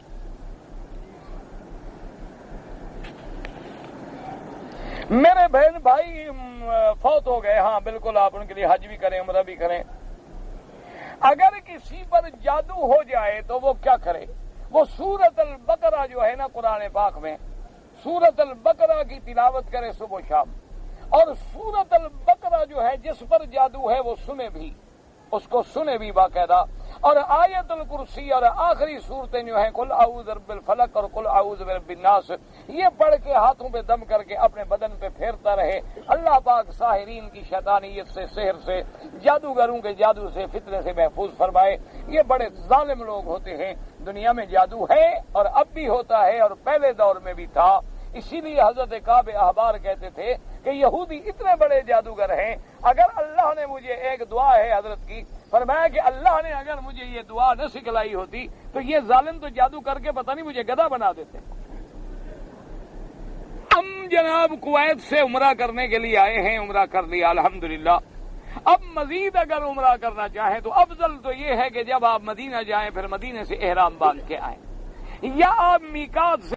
A: میرے بہن بھائی فوت ہو گئے، ہاں بالکل، آپ ان کے لیے حج بھی کریں، عمرہ بھی کریں۔ اگر کسی پر جادو ہو جائے تو وہ کیا کرے؟ وہ سورۃ البقرہ جو ہے نا قرآن پاک میں، سورۃ البقرہ کی تلاوت کرے صبح و شام، اور سورۃ البقرہ جو ہے جس پر جادو ہے وہ سنے بھی، اس کو سنے بھی باقاعدہ، اور آیت الکرسی اور آخری صورتیں جو ہیں قل اعوذ برب الفلق اور قل اعوذ برب الناس، یہ پڑھ کے ہاتھوں پہ دم کر کے اپنے بدن پہ پھیرتا رہے، اللہ پاک ساحرین کی شیطانیت سے، سحر سے، جادوگروں کے جادو سے، فتنے سے محفوظ فرمائے۔ یہ بڑے ظالم لوگ ہوتے ہیں، دنیا میں جادو ہے اور اب بھی ہوتا ہے اور پہلے دور میں بھی تھا۔ اسی لیے حضرت کعب احبار کہتے تھے کہ یہودی اتنے بڑے جادوگر ہیں، اگر اللہ نے مجھے ایک دعا ہے حضرت کی، فرمایا کہ اللہ نے اگر مجھے یہ دعا نہ سکھلائی ہوتی تو یہ ظالم تو جادو کر کے پتہ نہیں مجھے گدھا بنا دیتے۔ ہم جناب کویت سے عمرہ کرنے کے لیے آئے ہیں، عمرہ کر لیا الحمدللہ۔ اب مزید اگر عمرہ کرنا چاہیں تو افضل تو یہ ہے کہ جب آپ مدینہ جائیں پھر مدینے سے احرام باندھ کے آئیں، یا آپ میقات سے